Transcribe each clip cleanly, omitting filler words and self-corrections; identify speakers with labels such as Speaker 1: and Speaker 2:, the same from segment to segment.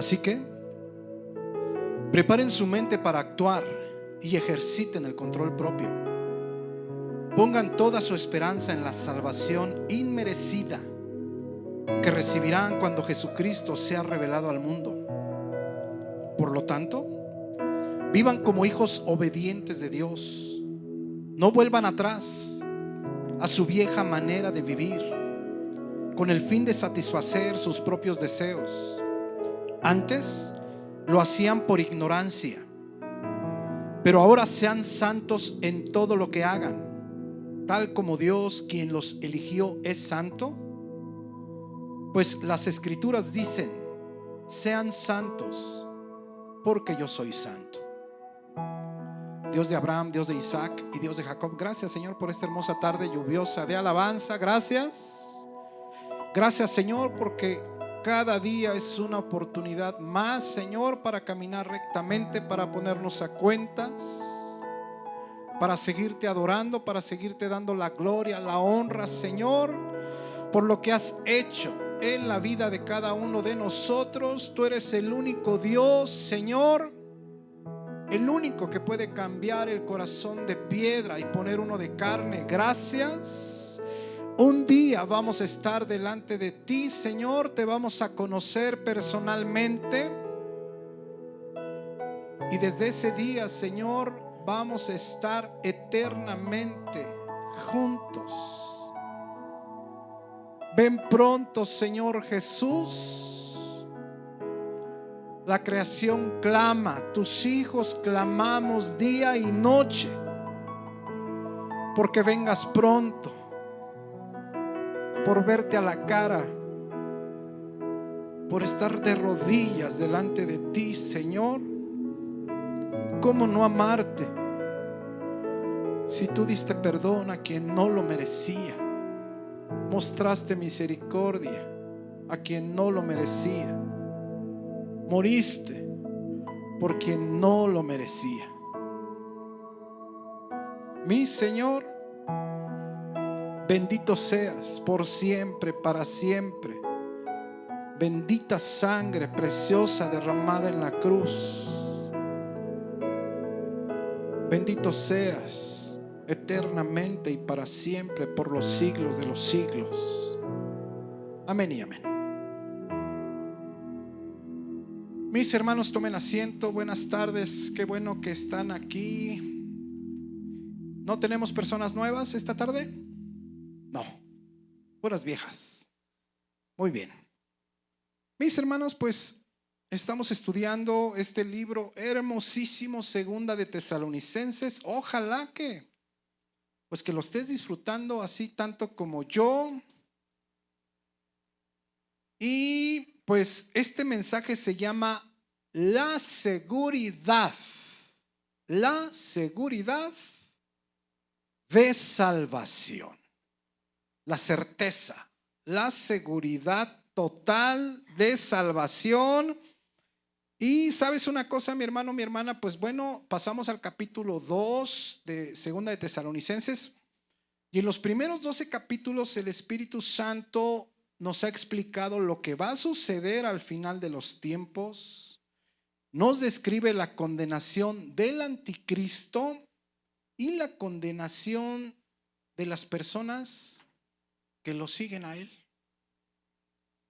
Speaker 1: Así que preparen su mente para actuar y ejerciten el control propio. Pongan toda su esperanza en la salvación inmerecida que recibirán cuando Jesucristo sea revelado al mundo. Por lo tanto, vivan como hijos obedientes de Dios. No vuelvan atrás a su vieja manera de vivir con el fin de satisfacer sus propios deseos. Antes lo hacían por ignorancia, pero ahora sean santos en todo lo que hagan, tal como Dios, quien los eligió, es santo. Pues las Escrituras dicen: sean santos, porque yo soy santo. Dios de Abraham, Dios de Isaac y Dios de Jacob, gracias, Señor, por esta hermosa tarde lluviosa de alabanza. Gracias Señor, porque cada día es una oportunidad más, Señor, para caminar rectamente, para ponernos a cuentas, para seguirte adorando, para seguirte dando la gloria, la honra, Señor, por lo que has hecho en la vida de cada uno de nosotros. Tú eres el único Dios, Señor, el único que puede cambiar el corazón de piedra y poner uno de carne. Gracias. Un día vamos a estar delante de ti, Señor, te vamos a conocer personalmente, y desde ese día, Señor, vamos a estar eternamente juntos. Ven pronto, Señor Jesús. La creación clama, tus hijos clamamos día y noche porque vengas pronto, por verte a la cara, por estar de rodillas delante de ti, Señor. ¿Cómo no amarte si tú diste perdón a quien no lo merecía? Mostraste misericordia a quien no lo merecía. Moriste por quien no lo merecía. Mi Señor, bendito seas por siempre, para siempre. Bendita sangre preciosa derramada en la cruz. Bendito seas eternamente y para siempre, por los siglos de los siglos. Amén y amén. Mis hermanos, tomen asiento. Buenas tardes. Qué bueno que están aquí. ¿No tenemos personas nuevas esta tarde? No, puras viejas. Muy bien. Mis hermanos, pues estamos estudiando este libro hermosísimo, Segunda de Tesalonicenses. Ojalá que lo estés disfrutando así tanto como yo. Y pues este mensaje se llama la seguridad de salvación. La certeza, la seguridad total de salvación. Y sabes una cosa, mi hermano, mi hermana, pues bueno, pasamos al capítulo 2 de Segunda de Tesalonicenses, y en los primeros 12 capítulos el Espíritu Santo nos ha explicado lo que va a suceder al final de los tiempos. Nos describe la condenación del anticristo y la condenación de las personas que lo siguen a él.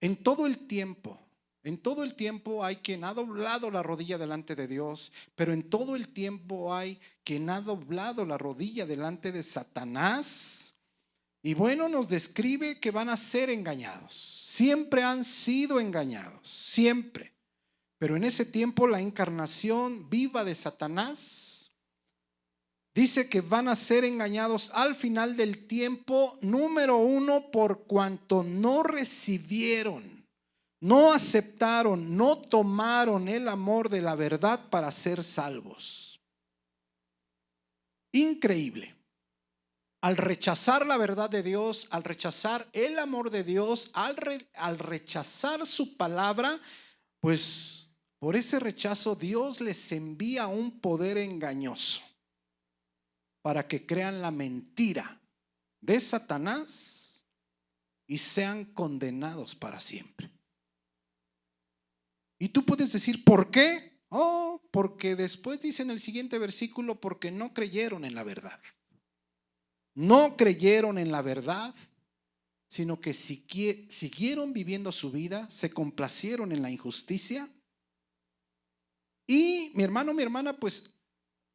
Speaker 1: En todo el tiempo hay quien ha doblado la rodilla delante de Dios, pero en todo el tiempo hay quien ha doblado la rodilla delante de Satanás. Y bueno, nos describe que van a ser engañados. Siempre han sido engañados, siempre. Pero en ese tiempo la encarnación viva de Satanás dice que van a ser engañados al final del tiempo, número uno, por cuanto no recibieron, no aceptaron, no tomaron el amor de la verdad para ser salvos. Increíble. Al rechazar la verdad de Dios, al rechazar el amor de Dios, al rechazar su palabra, pues por ese rechazo Dios les envía un poder engañoso para que crean la mentira de Satanás y sean condenados para siempre. Y tú puedes decir, ¿por qué? Oh, porque después dice en el siguiente versículo, porque no creyeron en la verdad. No creyeron en la verdad, sino que siguieron viviendo su vida, se complacieron en la injusticia. Y mi hermano, mi hermana, pues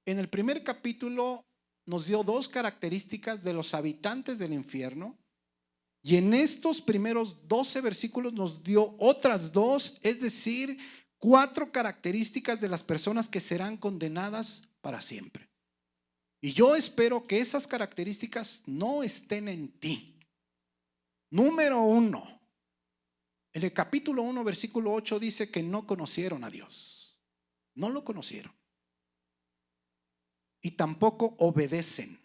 Speaker 1: en el primer capítulo nos dio dos características de los habitantes del infierno. Y en estos primeros 12 versículos nos dio otras dos, es decir, 4 características de las personas que serán condenadas para siempre. Y yo espero que esas características no estén en ti. Número 1, en el capítulo 1, versículo 8 dice que no conocieron a Dios. No lo conocieron. Y tampoco obedecen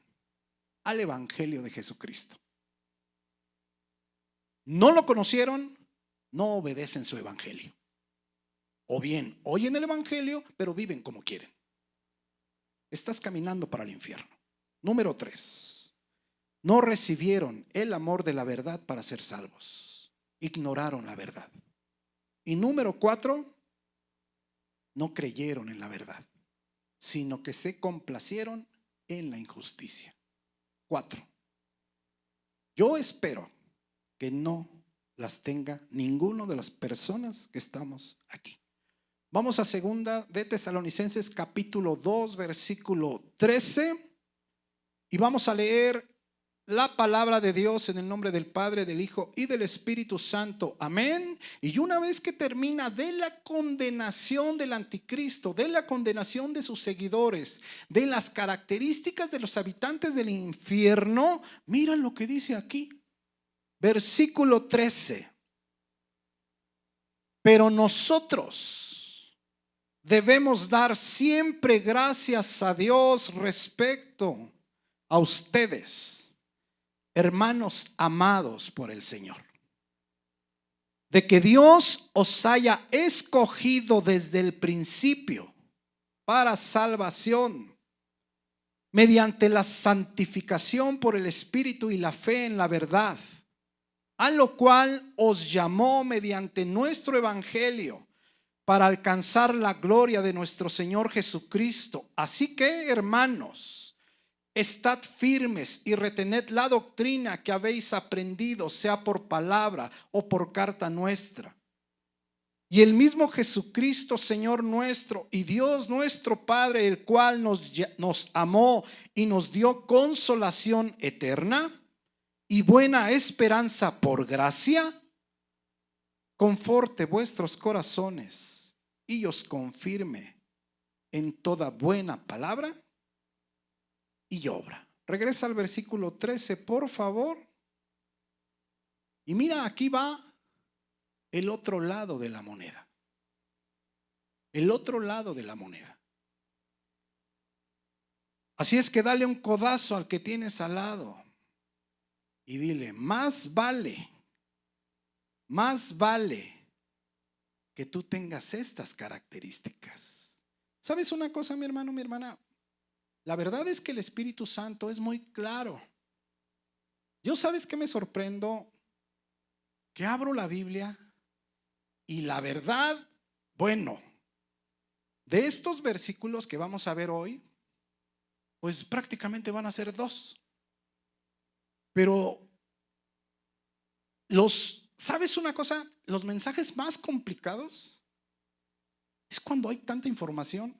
Speaker 1: al Evangelio de Jesucristo. No lo conocieron, no obedecen su evangelio. O bien oyen el evangelio, pero viven como quieren. Estás caminando para el infierno. Número 3, no recibieron el amor de la verdad para ser salvos. Ignoraron la verdad. Y número 4, no creyeron en la verdad, sino que se complacieron en la injusticia. 4. Yo espero que no las tenga ninguno de las personas que estamos aquí. Vamos a segunda de Tesalonicenses capítulo 2 versículo 13 y vamos a leer la palabra de Dios en el nombre del Padre, del Hijo y del Espíritu Santo. Amén. Y una vez que termina de la condenación del anticristo, de la condenación de sus seguidores, de las características de los habitantes del infierno, mira lo que dice aquí. Versículo 13. Pero nosotros debemos dar siempre gracias a Dios respecto a ustedes, hermanos amados por el Señor, de que Dios os haya escogido desde el principio para salvación, mediante la santificación por el Espíritu y la fe en la verdad, a lo cual os llamó mediante nuestro evangelio para alcanzar la gloria de nuestro Señor Jesucristo. Así que, hermanos, estad firmes y retened la doctrina que habéis aprendido, sea por palabra o por carta nuestra. Y el mismo Jesucristo, Señor nuestro y Dios nuestro Padre, el cual nos amó y nos dio consolación eterna y buena esperanza por gracia, conforte vuestros corazones y os confirme en toda buena palabra y obra. Regresa al versículo 13, por favor. Y mira, aquí va el otro lado de la moneda. El otro lado de la moneda. Así es que dale un codazo al que tienes al lado y dile, más vale que tú tengas estas características. ¿Sabes una cosa, mi hermano, mi hermana? La verdad es que el Espíritu Santo es muy claro. Yo, ¿sabes qué me sorprendo? Que abro la Biblia y la verdad, bueno, de estos versículos que vamos a ver hoy, pues prácticamente van a ser 2. Pero ¿sabes una cosa? Los mensajes más complicados es cuando hay tanta información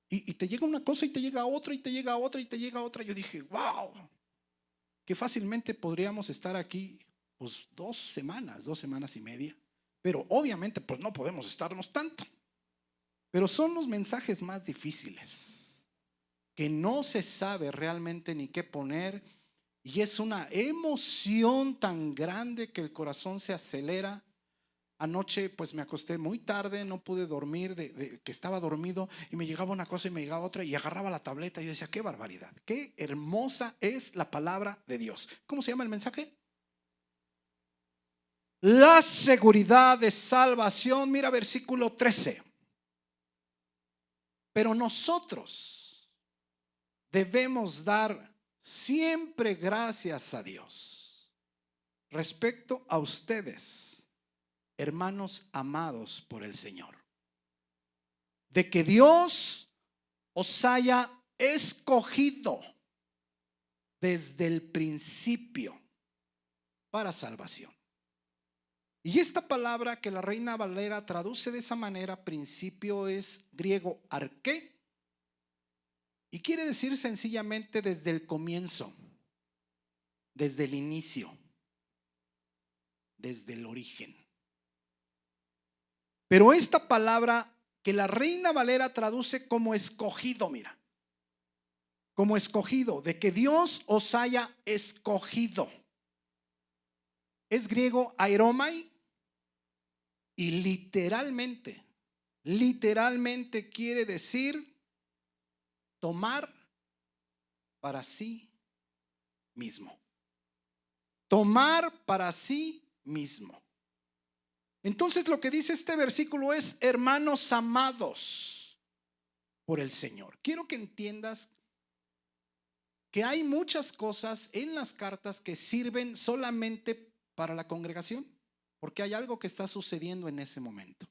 Speaker 1: y te llega una cosa y te llega otra y te llega otra y te llega otra. Yo dije, wow, que fácilmente podríamos estar aquí pues 2 semanas y media, pero obviamente pues no podemos estarnos tanto. Pero son los mensajes más difíciles, que no se sabe realmente ni qué poner. Y es una emoción tan grande que el corazón se acelera. Anoche pues me acosté muy tarde, no pude dormir, que estaba dormido y me llegaba una cosa y me llegaba otra y agarraba la tableta y decía, qué barbaridad, qué hermosa es la palabra de Dios. ¿Cómo se llama el mensaje? La seguridad de salvación. Mira versículo 13. Pero nosotros debemos dar siempre gracias a Dios respecto a ustedes, hermanos amados por el Señor, de que Dios os haya escogido desde el principio para salvación. Y esta palabra que la Reina Valera traduce de esa manera, principio, es griego arqué, y quiere decir sencillamente desde el comienzo, desde el inicio, desde el origen. Pero esta palabra que la Reina Valera traduce como escogido, mira, como escogido, de que Dios os haya escogido, es griego airomai, y literalmente quiere decir tomar para sí mismo. Tomar para sí mismo. Entonces lo que dice este versículo es: hermanos amados por el Señor. Quiero que entiendas que hay muchas cosas en las cartas que sirven solamente para la congregación, porque hay algo que está sucediendo en ese momento.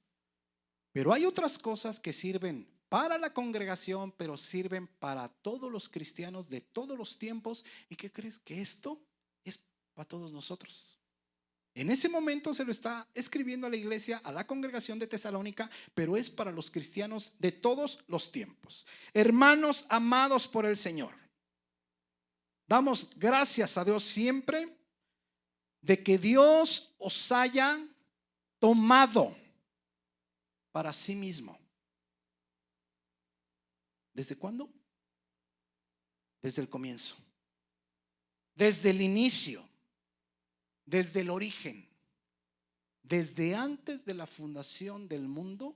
Speaker 1: Pero hay otras cosas que sirven para la congregación, pero sirven para todos los cristianos de todos los tiempos. ¿Y qué crees? Que esto es para todos nosotros. En ese momento se lo está escribiendo a la iglesia, a la congregación de Tesalónica, pero es para los cristianos de todos los tiempos. Hermanos amados por el Señor, damos gracias a Dios siempre de que Dios os haya tomado para sí mismo. ¿Desde cuándo? Desde el comienzo, desde el inicio, desde el origen, desde antes de la fundación del mundo.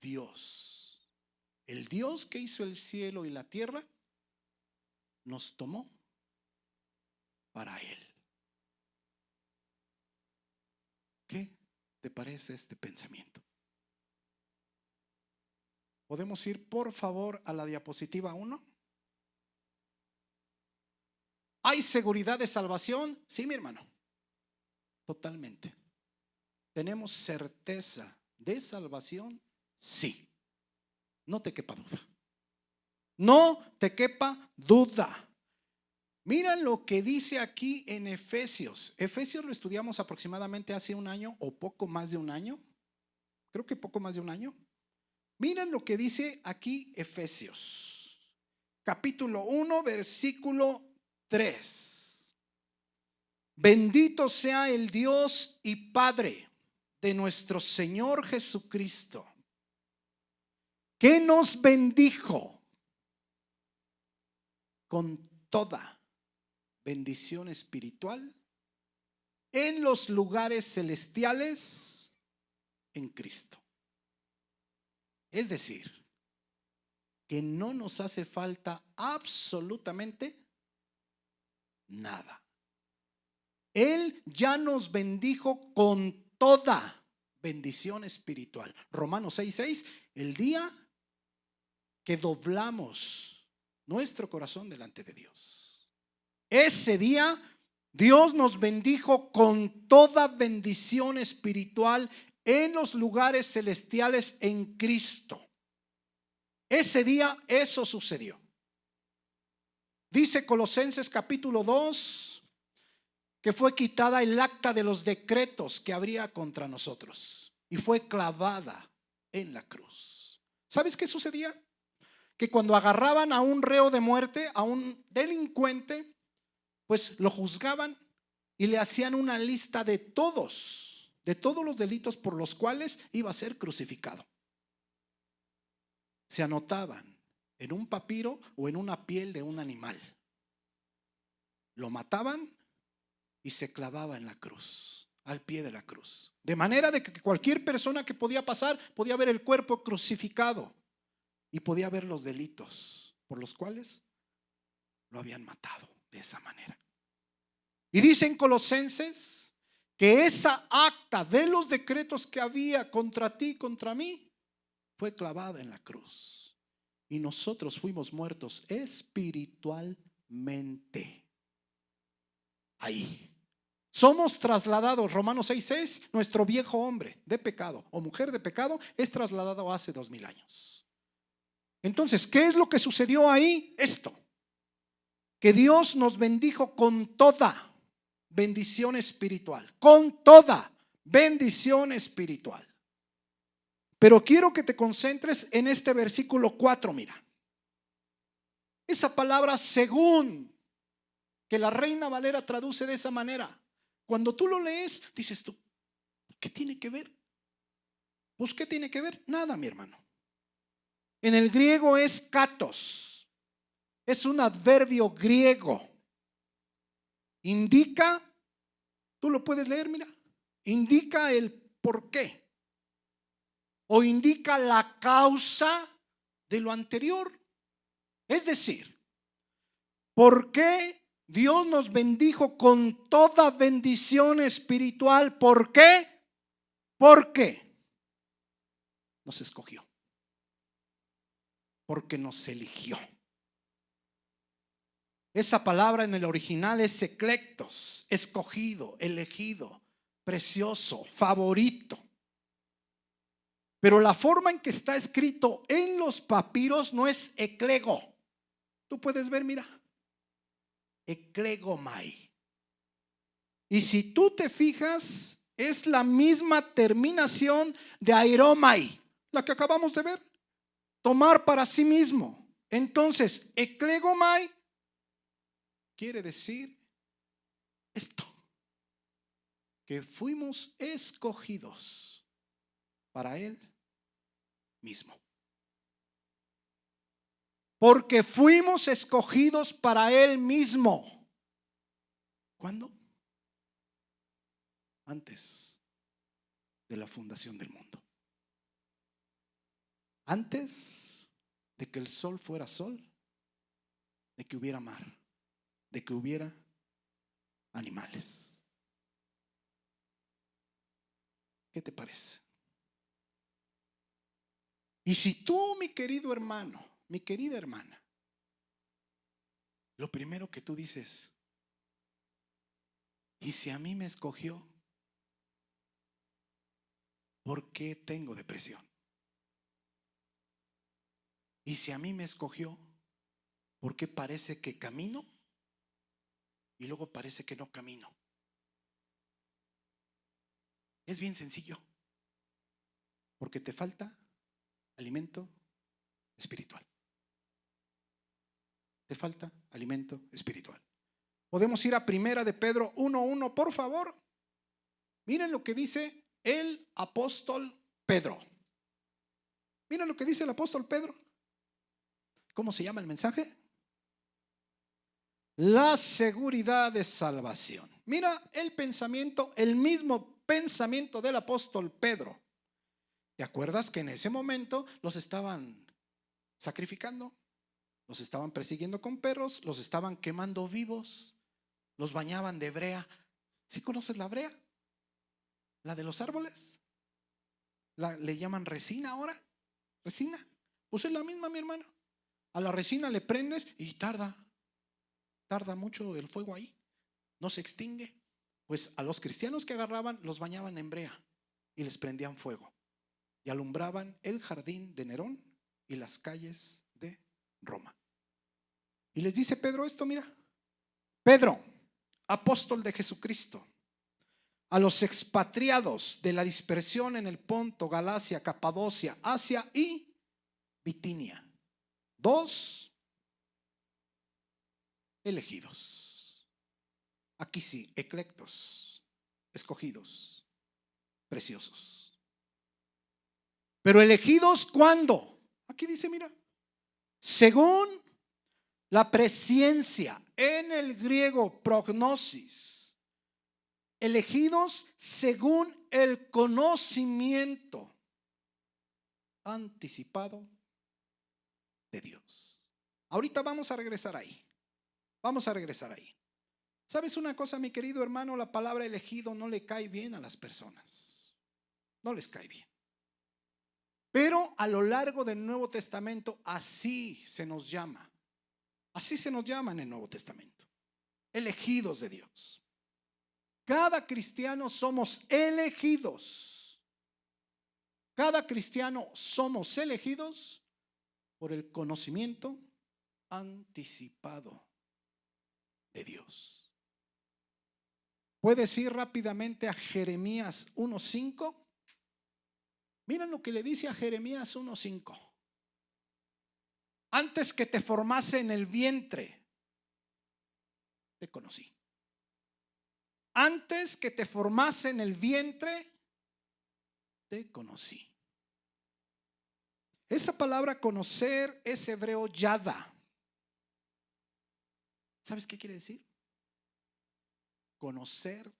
Speaker 1: Dios, el Dios que hizo el cielo y la tierra, nos tomó para Él. ¿Qué te parece este pensamiento? ¿Podemos ir por favor a la diapositiva 1? ¿Hay seguridad de salvación? Sí, mi hermano, totalmente. ¿Tenemos certeza de salvación? Sí. No te quepa duda. No te quepa duda. Mira lo que dice aquí en Efesios. Efesios lo estudiamos aproximadamente hace un año o poco más de un año. Creo que poco más de un año. Miren lo que dice aquí Efesios, capítulo 1, versículo 3. Bendito sea el Dios y Padre de nuestro Señor Jesucristo, que nos bendijo con toda bendición espiritual en los lugares celestiales en Cristo. Es decir, que no nos hace falta absolutamente nada. Él ya nos bendijo con toda bendición espiritual. Romanos 6:6, el día que doblamos nuestro corazón delante de Dios. Ese día Dios nos bendijo con toda bendición espiritual en los lugares celestiales en Cristo. Ese día eso sucedió. Dice Colosenses capítulo 2 que fue quitada el acta de los decretos que habría contra nosotros y fue clavada en la cruz. ¿Sabes qué sucedía? Que cuando agarraban a un reo de muerte, a un delincuente, pues lo juzgaban y le hacían una lista de todos los delitos por los cuales iba a ser crucificado. Se anotaban en un papiro o en una piel de un animal. Lo mataban y se clavaba en la cruz, al pie de la cruz. De manera de que cualquier persona que podía pasar podía ver el cuerpo crucificado y podía ver los delitos por los cuales lo habían matado de esa manera. Y dicen Colosenses que esa acta de los decretos que había contra ti, contra mí, fue clavada en la cruz. Y nosotros fuimos muertos espiritualmente ahí. Somos trasladados, Romanos 6:6, nuestro viejo hombre de pecado o mujer de pecado es trasladado hace 2000 años. Entonces, ¿qué es lo que sucedió ahí? Esto, que Dios nos bendijo con toda bendición espiritual, con toda bendición espiritual. Pero quiero que te concentres en este versículo 4, mira. Esa palabra según, que la Reina Valera traduce de esa manera. Cuando tú lo lees, dices tú, ¿qué tiene que ver? Pues ¿qué tiene que ver? Nada, mi hermano. En el griego es katos. Es un adverbio griego. Indica, tú lo puedes leer, mira. Indica el por qué. O indica la causa de lo anterior. Es decir, ¿por qué Dios nos bendijo con toda bendición espiritual? ¿Por qué? Porque nos escogió. Porque nos eligió. Esa palabra en el original es eclectos, escogido, elegido, precioso, favorito. Pero la forma en que está escrito en los papiros no es eclego. Tú puedes ver, mira, eclegomai. Y si tú te fijas, es la misma terminación de airomai, la que acabamos de ver, tomar para sí mismo. Entonces, eclegomai quiere decir esto, que fuimos escogidos para Él mismo. Porque fuimos escogidos para Él mismo. ¿Cuándo? Antes de la fundación del mundo. Antes de que el sol fuera sol, de que hubiera mar, de que hubiera animales. ¿Qué te parece? Y si tú, mi querido hermano, mi querida hermana, lo primero que tú dices, ¿y si a mí me escogió? ¿Por qué tengo depresión? ¿Y si a mí me escogió? ¿Por qué parece que camino y luego parece que no camino? Es bien sencillo. Porque te falta alimento espiritual. Te falta alimento espiritual. Podemos ir a Primera de Pedro 1:1, por favor. Miren lo que dice el apóstol Pedro. Miren lo que dice el apóstol Pedro. ¿Cómo se llama el mensaje? La seguridad de salvación. Mira el pensamiento, el mismo pensamiento del apóstol Pedro. ¿Te acuerdas que en ese momento los estaban sacrificando? Los estaban persiguiendo con perros, los estaban quemando vivos, los bañaban de brea. ¿Sí conoces la brea? La de los árboles. Le llaman resina ahora. Resina. Pues es la misma, mi hermano. A la resina le prendes y tarda mucho el fuego ahí. No se extingue. Pues a los cristianos que agarraban los bañaban en brea y les prendían fuego. Y alumbraban el jardín de Nerón y las calles de Roma. Y les dice Pedro esto, mira. Pedro, apóstol de Jesucristo, a los expatriados de la dispersión en el Ponto, Galacia, Capadocia, Asia y Bitinia. 2 elegidos. Aquí sí, eclectos, escogidos, preciosos. Pero elegidos, ¿cuándo? Aquí dice, mira, según la presciencia, en el griego prognosis, elegidos según el conocimiento anticipado de Dios. Ahorita vamos a regresar ahí. Vamos a regresar ahí. ¿Sabes una cosa, mi querido hermano? La palabra elegido no le cae bien a las personas. No les cae bien. Pero a lo largo del Nuevo Testamento así se nos llama. Así se nos llama en el Nuevo Testamento. Elegidos de Dios. ¿Ok? Cada cristiano somos elegidos. Cada cristiano somos elegidos por el conocimiento anticipado de Dios. ¿Puedes ir rápidamente a Jeremías 1:5? Miren lo que le dice a Jeremías 1:5. Antes que te formase en el vientre, te conocí. Antes que te formase en el vientre, te conocí. Esa palabra conocer es hebreo yada. ¿Sabes qué quiere decir? Conocer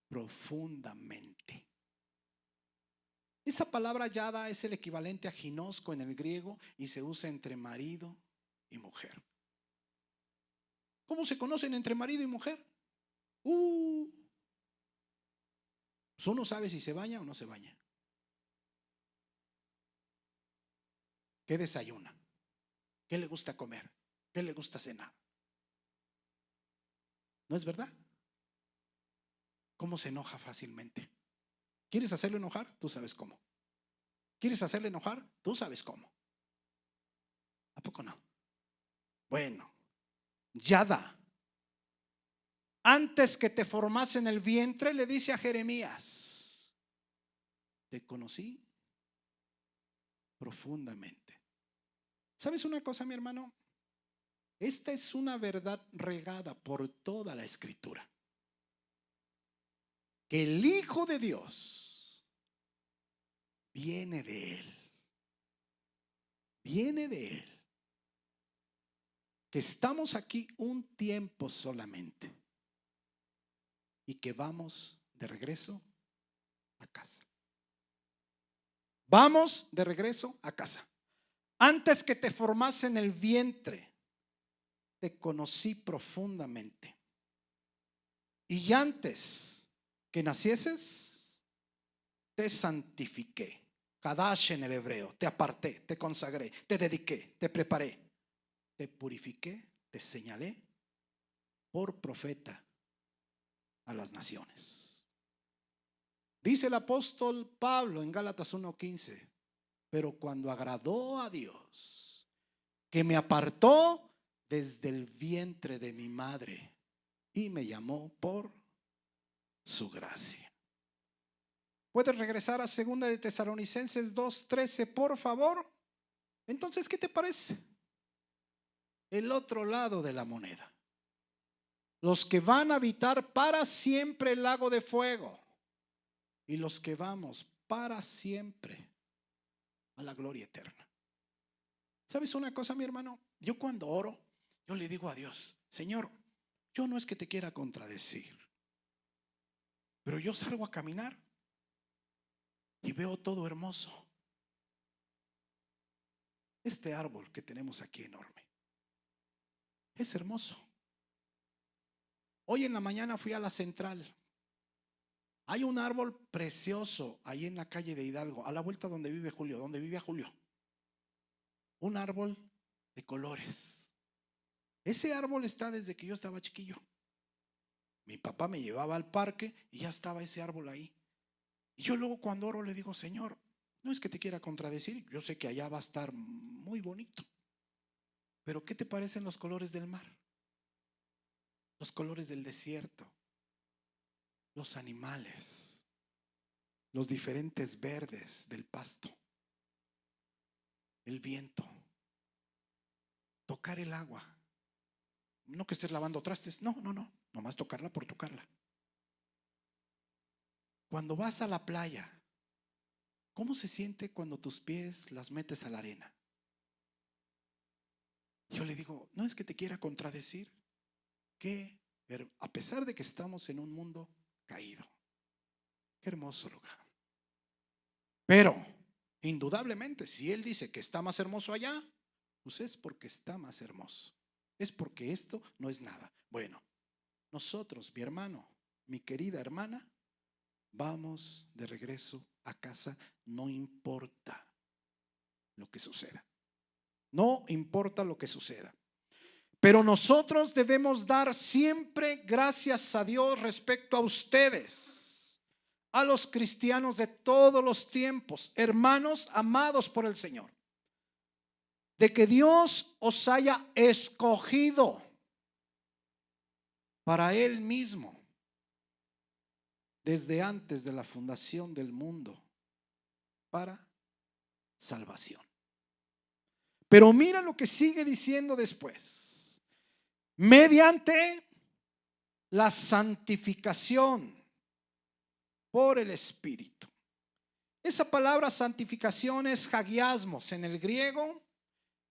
Speaker 1: profundamente. Esa palabra yada es el equivalente a ginosco en el griego y se usa entre marido y mujer. ¿Cómo se conocen entre marido y mujer? Pues uno sabe si se baña o no se baña. ¿Qué desayuna? ¿Qué le gusta comer? ¿Qué le gusta cenar? ¿No es verdad? ¿Cómo se enoja fácilmente? ¿Quieres hacerlo enojar? Tú sabes cómo. ¿Quieres hacerle enojar? Tú sabes cómo. ¿A poco no? Bueno, yada. Antes que te formase en el vientre, le dice a Jeremías, te conocí profundamente. ¿Sabes una cosa, mi hermano? Esta es una verdad regada por toda la Escritura. Que el Hijo de Dios viene de Él. Viene de Él. Que estamos aquí un tiempo solamente. Y que vamos de regreso a casa. Vamos de regreso a casa. Antes que te formase en el vientre, te conocí profundamente. Y antes que nacieses, te santifiqué. Kadash en el hebreo. Te aparté, te consagré, te dediqué, te preparé, te purifiqué, te señalé por profeta a las naciones. Dice el apóstol Pablo en Gálatas 1:15, pero cuando agradó a Dios, que me apartó desde el vientre de mi madre y me llamó por su gracia. ¿Puedes regresar a 2 de Tesalonicenses 2:13, por favor? Entonces, ¿qué te parece? El otro lado de la moneda. Los que van a habitar para siempre el lago de fuego y los que vamos para siempre a la gloria eterna. ¿Sabes una cosa, mi hermano? Yo cuando oro, yo le digo a Dios, Señor, yo no es que te quiera contradecir, pero yo salgo a caminar y veo todo hermoso. Este árbol que tenemos aquí enorme es hermoso. Hoy en la mañana fui a la central. Hay un árbol precioso ahí en la calle de Hidalgo, a la vuelta donde vive Julio, donde vivía Julio. Un árbol de colores. Ese árbol está desde que yo estaba chiquillo. Mi papá me llevaba al parque y ya estaba ese árbol ahí. Y yo luego cuando oro le digo, Señor, no es que te quiera contradecir, yo sé que allá va a estar muy bonito, pero ¿qué te parecen los colores del mar? Los colores del desierto, los animales, los diferentes verdes del pasto, el viento, tocar el agua. No que estés lavando trastes, no, nomás tocarla por tocarla. Cuando vas a la playa, ¿cómo se siente cuando tus pies las metes a la arena? Yo le digo, no es que te quiera contradecir, que a pesar de que estamos en un mundo caído, qué hermoso lugar. Pero indudablemente, si Él dice que está más hermoso allá, pues es porque está más hermoso. Es porque esto no es nada. Bueno, nosotros, mi hermano, mi querida hermana, vamos de regreso a casa, no importa lo que suceda. No importa lo que suceda. Pero nosotros debemos dar siempre gracias a Dios respecto a ustedes, a los cristianos de todos los tiempos, hermanos amados por el Señor, de que Dios os haya escogido para Él mismo desde antes de la fundación del mundo para salvación. Pero mira lo que sigue diciendo después: mediante la santificación por el Espíritu. Esa palabra santificación es hagiasmos en el griego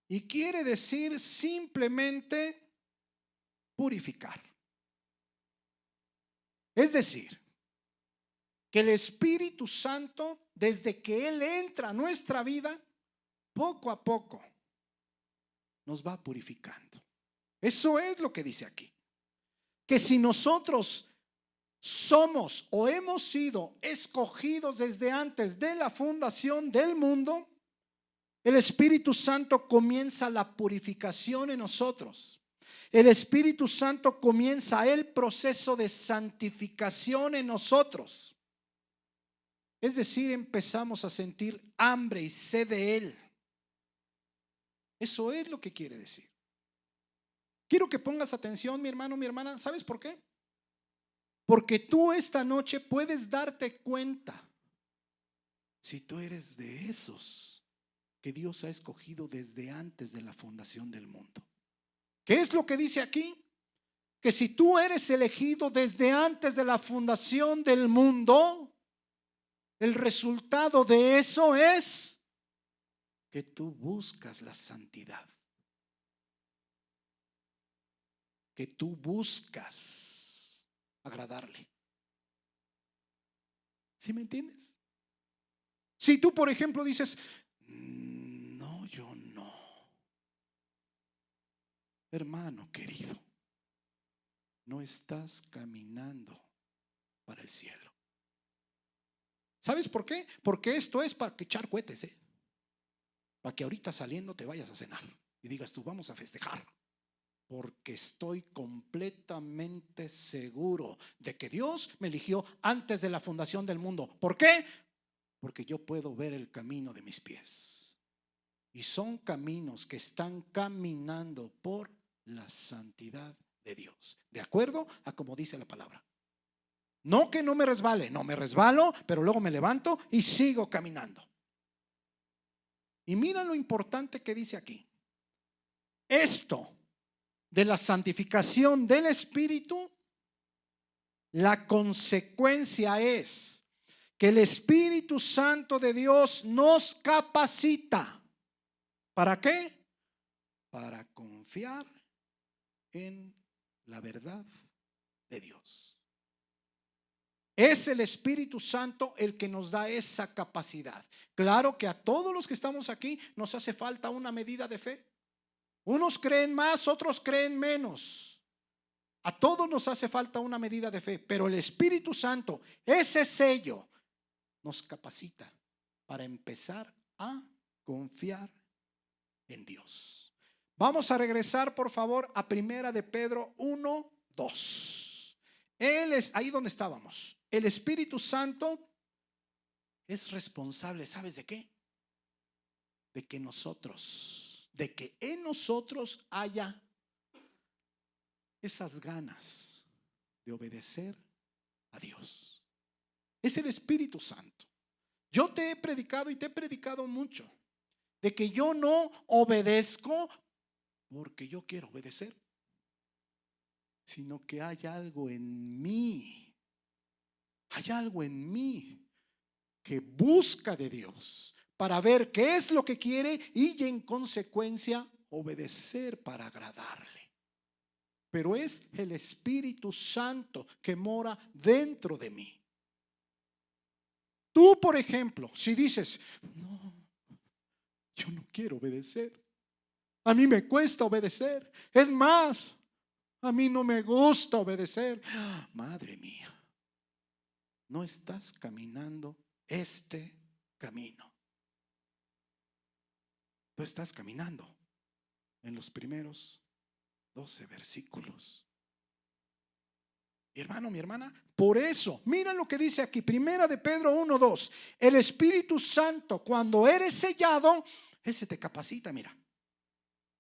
Speaker 1: y quiere decir simplemente purificar. Es decir, que el Espíritu Santo, desde que Él entra a nuestra vida, poco a poco nos va purificando. Eso es lo que dice aquí. Que si nosotros somos o hemos sido escogidos desde antes de la fundación del mundo, el Espíritu Santo comienza la purificación en nosotros. El Espíritu Santo comienza el proceso de santificación en nosotros. Es decir, empezamos a sentir hambre y sed de Él. Eso es lo que quiere decir. Quiero que pongas atención, mi hermano, mi hermana. ¿Sabes por qué? Porque tú esta noche puedes darte cuenta si tú eres de esos que Dios ha escogido desde antes de la fundación del mundo. ¿Qué es lo que dice aquí? Que si tú eres elegido desde antes de la fundación del mundo, el resultado de eso es que tú buscas la santidad, que tú buscas agradarle. ¿Sí me entiendes? Si tú, por ejemplo, dices, no, yo no. Hermano querido, no estás caminando para el cielo. ¿Sabes por qué? Porque esto es para echar cohetes, para que ahorita saliendo te vayas a cenar y digas tú, vamos a festejar. Porque estoy completamente seguro de que Dios me eligió antes de la fundación del mundo. ¿Por qué? Porque yo puedo ver el camino de mis pies. Y son caminos que están caminando por la santidad de Dios. De acuerdo a como dice la palabra. No que no me resbale, no me resbalo, pero luego me levanto y sigo caminando. Y mira lo importante que dice aquí. Esto de la santificación del Espíritu, la consecuencia es que el Espíritu Santo de Dios nos capacita. ¿Para qué? Para confiar en la verdad de Dios. Es el Espíritu Santo el que nos da esa capacidad. Claro que a todos los que estamos aquí nos hace falta una medida de fe. Unos creen más, otros creen menos. A todos nos hace falta una medida de fe, pero el Espíritu Santo, ese sello, nos capacita para empezar a confiar en Dios. Vamos a regresar, por favor, a Primera de Pedro 1:2. Él es ahí donde estábamos. El Espíritu Santo es responsable, ¿sabes de qué? De que en nosotros haya esas ganas de obedecer a Dios. Es el Espíritu Santo. Yo te he predicado y te he predicado mucho de que yo no obedezco porque yo quiero obedecer, sino que hay algo en mí. Hay algo en mí que busca de Dios para ver qué es lo que quiere y en consecuencia obedecer para agradarle. Pero es el Espíritu Santo que mora dentro de mí. Tú, por ejemplo, si dices, no, yo no quiero obedecer. A mí me cuesta obedecer. Es más, a mí no me gusta obedecer. Madre mía, no estás caminando este camino. Tú estás caminando en los primeros 12 versículos. Mi hermano, mi hermana, por eso, mira lo que dice aquí, primera de Pedro 1:2. El Espíritu Santo, cuando eres sellado, ese te capacita, mira.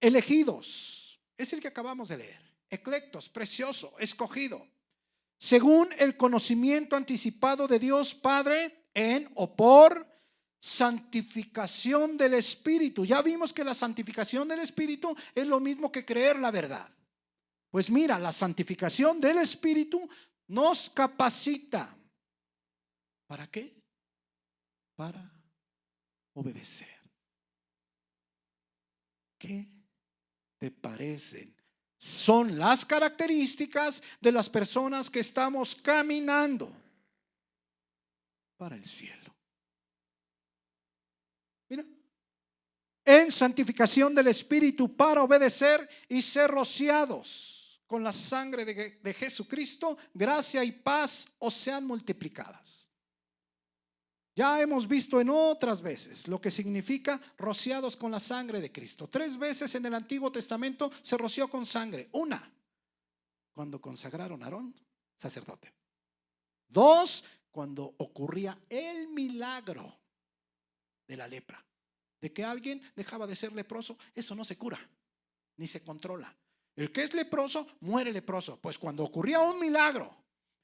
Speaker 1: Elegidos, es el que acabamos de leer. Eclectos, precioso, escogido, según el conocimiento anticipado de Dios Padre en o por santificación del Espíritu. Ya vimos que la santificación del Espíritu es lo mismo que creer la verdad. Pues mira, la santificación del Espíritu nos capacita. ¿Para qué? Para obedecer. ¿Qué te parecen? Son las características de las personas que estamos caminando para el cielo. Mira, en santificación del Espíritu para obedecer y ser rociados con la sangre de Jesucristo, gracia y paz os sean multiplicadas. Ya hemos visto en otras veces lo que significa rociados con la sangre de Cristo. 3 veces en el Antiguo Testamento se roció con sangre. 1, cuando consagraron a Aarón, sacerdote. 2, cuando ocurría el milagro de la lepra, de que alguien dejaba de ser leproso. Eso no se cura, ni se controla. El que es leproso, muere leproso. Pues cuando ocurría un milagro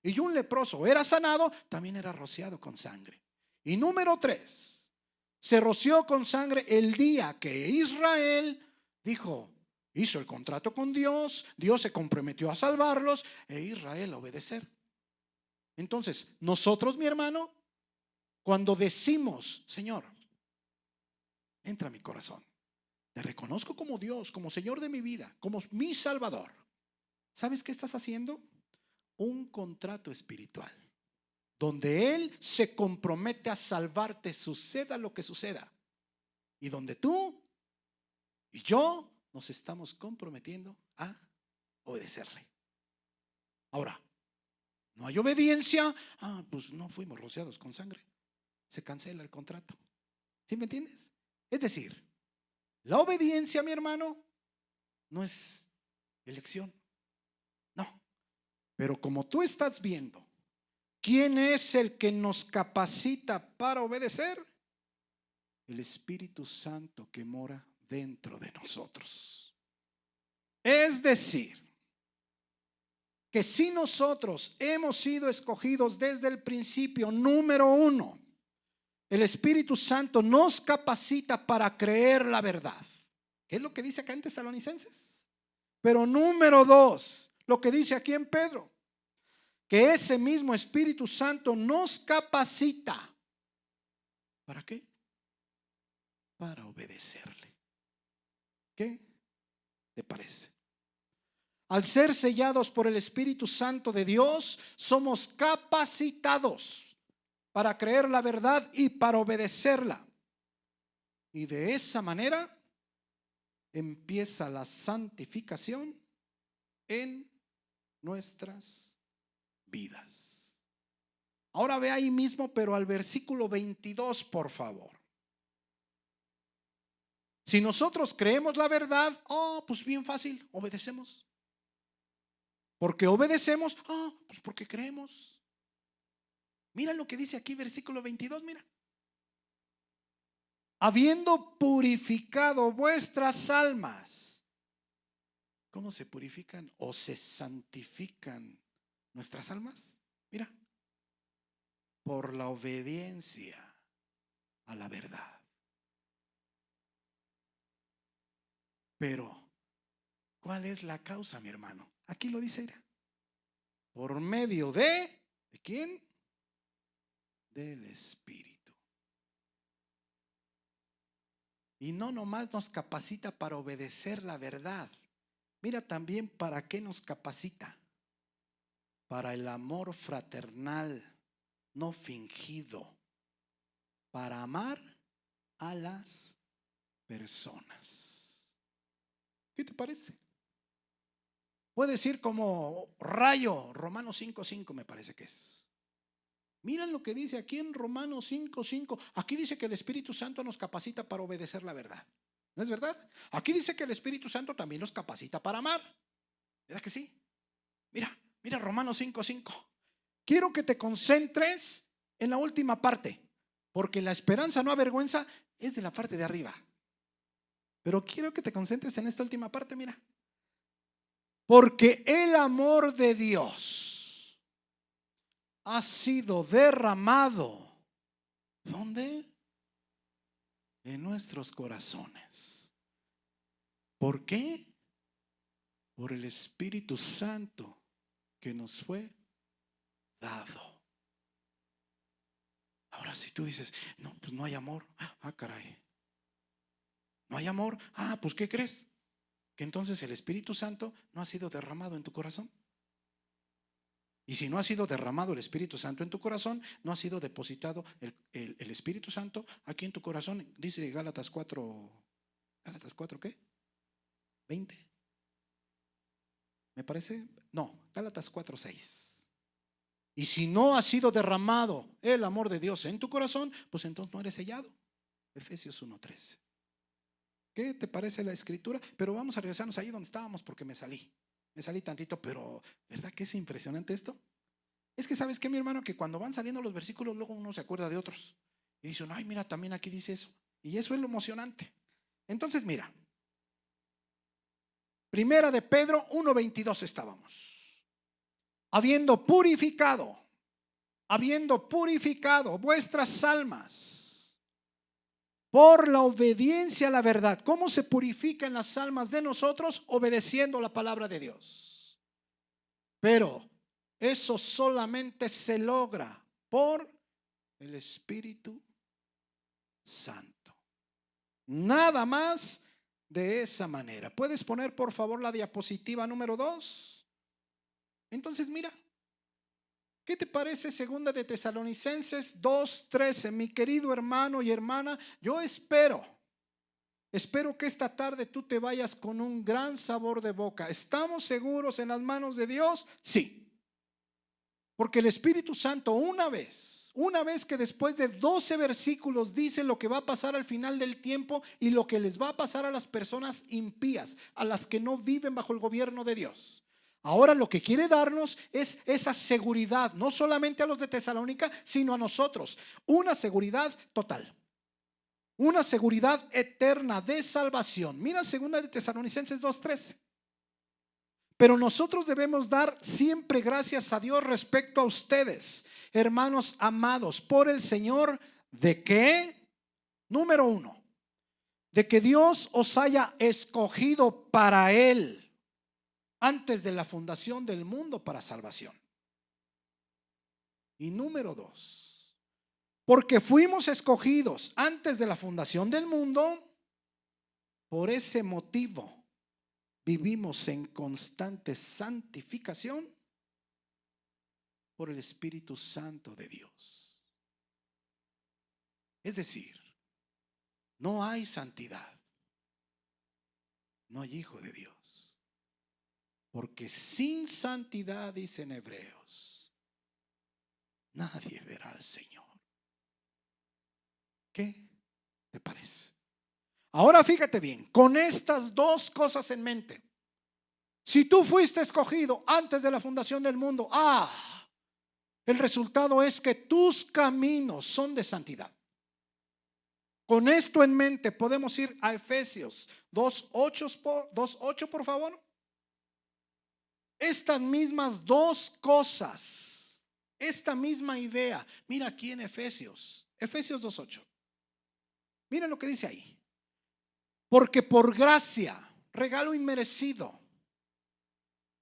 Speaker 1: y un leproso era sanado, también era rociado con sangre. Y número 3, se roció con sangre el día que Israel hizo el contrato con Dios, Dios se comprometió a salvarlos e Israel a obedecer. Entonces, nosotros, mi hermano, cuando decimos, Señor, entra a mi corazón, te reconozco como Dios, como Señor de mi vida, como mi Salvador, ¿sabes qué estás haciendo? Un contrato espiritual, donde Él se compromete a salvarte, suceda lo que suceda, y donde tú y yo nos estamos comprometiendo a obedecerle. Ahora, no hay obediencia, pues no fuimos rociados con sangre, se cancela el contrato. ¿Sí me entiendes? Es decir, la obediencia, mi hermano, no es elección, no. Pero como tú estás viendo, ¿quién es el que nos capacita para obedecer? El Espíritu Santo que mora dentro de nosotros. Es decir, que si nosotros hemos sido escogidos desde el principio, número 1, el Espíritu Santo nos capacita para creer la verdad. ¿Qué es lo que dice acá en Tesalonicenses? Pero número 2, lo que dice aquí en Pedro, que ese mismo Espíritu Santo nos capacita. ¿Para qué? Para obedecerle. ¿Qué te parece? Al ser sellados por el Espíritu Santo de Dios, somos capacitados para creer la verdad y para obedecerla. Y de esa manera empieza la santificación en nuestras vidas. Ahora ve ahí mismo, pero al versículo 22, por favor. Si nosotros creemos la verdad, pues bien fácil, obedecemos. ¿Por qué obedecemos? Pues porque creemos. Mira lo que dice aquí, versículo 22, mira. Habiendo purificado vuestras almas. ¿Cómo se purifican o se santifican nuestras almas? Mira, por la obediencia a la verdad. Pero, ¿cuál es la causa, mi hermano? Aquí lo dice, mira. Por medio ¿de quién? Del Espíritu. Y no nomás nos capacita para obedecer la verdad. Mira también para qué nos capacita. Para el amor fraternal, no fingido. Para amar a las personas. ¿Qué te parece? Puede decir como rayo, Romanos 5:5 me parece que es. Miren lo que dice aquí en Romanos 5:5. Aquí dice que el Espíritu Santo nos capacita para obedecer la verdad. ¿No es verdad? Aquí dice que el Espíritu Santo también nos capacita para amar. ¿Verdad que sí? Mira Romanos 5:5. Quiero que te concentres en la última parte, porque la esperanza no avergüenza es de la parte de arriba. Pero quiero que te concentres en esta última parte, mira. Porque el amor de Dios ha sido derramado. ¿Dónde? En nuestros corazones. ¿Por qué? Por el Espíritu Santo que nos fue dado. Ahora si tú dices, no, pues no hay amor. Caray. No hay amor. Pues ¿qué crees? Que entonces el Espíritu Santo no ha sido derramado en tu corazón. Y si no ha sido derramado el Espíritu Santo en tu corazón, no ha sido depositado el Espíritu Santo aquí en tu corazón. Dice Gálatas 4, ¿qué? 20. ¿Me parece? No, Gálatas 4:6. Y si no ha sido derramado el amor de Dios en tu corazón, pues entonces no eres sellado. Efesios 1:13. ¿Qué te parece la escritura? Pero vamos a regresarnos ahí donde estábamos porque me salí tantito, pero ¿verdad que es impresionante esto? Es que ¿sabes qué, mi hermano? Que cuando van saliendo los versículos, luego uno se acuerda de otros y dice, ay, mira, también aquí dice eso. Y eso es lo emocionante. Entonces, mira, Primera de Pedro 1:22 estábamos. Habiendo purificado vuestras almas por la obediencia a la verdad. ¿Cómo se purifican las almas de nosotros? Obedeciendo la palabra de Dios. Pero eso solamente se logra por el Espíritu Santo. Nada más de esa manera. ¿Puedes poner por favor la diapositiva número 2? Entonces mira, ¿qué te parece segunda de Tesalonicenses 2:13? Mi querido hermano y hermana, yo espero que esta tarde tú te vayas con un gran sabor de boca. ¿Estamos seguros en las manos de Dios? Sí. Porque el Espíritu Santo una vez que después de 12 versículos dice lo que va a pasar al final del tiempo y lo que les va a pasar a las personas impías, a las que no viven bajo el gobierno de Dios. Ahora lo que quiere darnos es esa seguridad, no solamente a los de Tesalónica, sino a nosotros. Una seguridad total. Una seguridad eterna de salvación. Mira segunda de Tesalonicenses 2:13. Pero nosotros debemos dar siempre gracias a Dios respecto a ustedes, hermanos amados, por el Señor, ¿de qué? Número 1, de que Dios os haya escogido para Él antes de la fundación del mundo para salvación. Y número 2, porque fuimos escogidos antes de la fundación del mundo, por ese motivo vivimos en constante santificación por el Espíritu Santo de Dios. Es decir, no hay santidad, no hay hijo de Dios. Porque sin santidad, dicen Hebreos, nadie verá al Señor. ¿Qué te parece? Ahora fíjate bien, con estas dos cosas en mente. Si tú fuiste escogido antes de la fundación del mundo, el resultado es que tus caminos son de santidad. Con esto en mente podemos ir a Efesios 2:8 por favor. Estas mismas dos cosas, esta misma idea, mira aquí en Efesios 2:8. Mira lo que dice ahí. Porque por gracia, regalo inmerecido,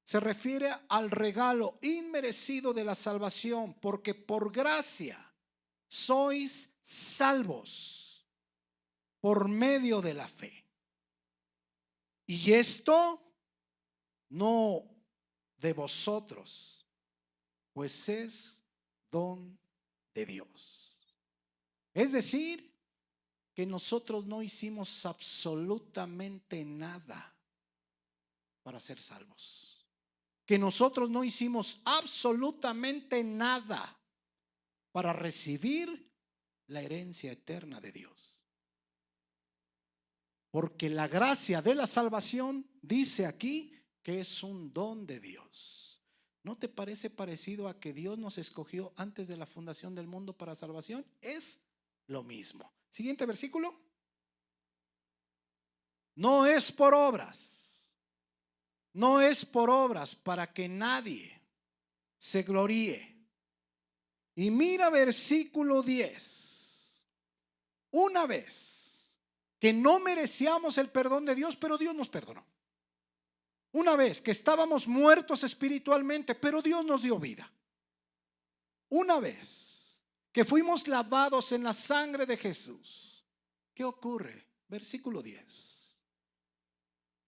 Speaker 1: se refiere al regalo inmerecido de la salvación, porque por gracia sois salvos por medio de la fe. Y esto no de vosotros, pues es don de Dios. Es decir, que nosotros no hicimos absolutamente nada para ser salvos. Que nosotros no hicimos absolutamente nada para recibir la herencia eterna de Dios. Porque la gracia de la salvación, dice aquí, que es un don de Dios. ¿No te parece parecido a que Dios nos escogió antes de la fundación del mundo para salvación? Es lo mismo. Siguiente versículo. No es por obras. No es por obras para que nadie se gloríe. Y mira versículo 10. Una vez que no merecíamos el perdón de Dios, pero Dios nos perdonó. Una vez que estábamos muertos espiritualmente, pero Dios nos dio vida. Una vez que fuimos lavados en la sangre de Jesús, ¿qué ocurre? Versículo 10.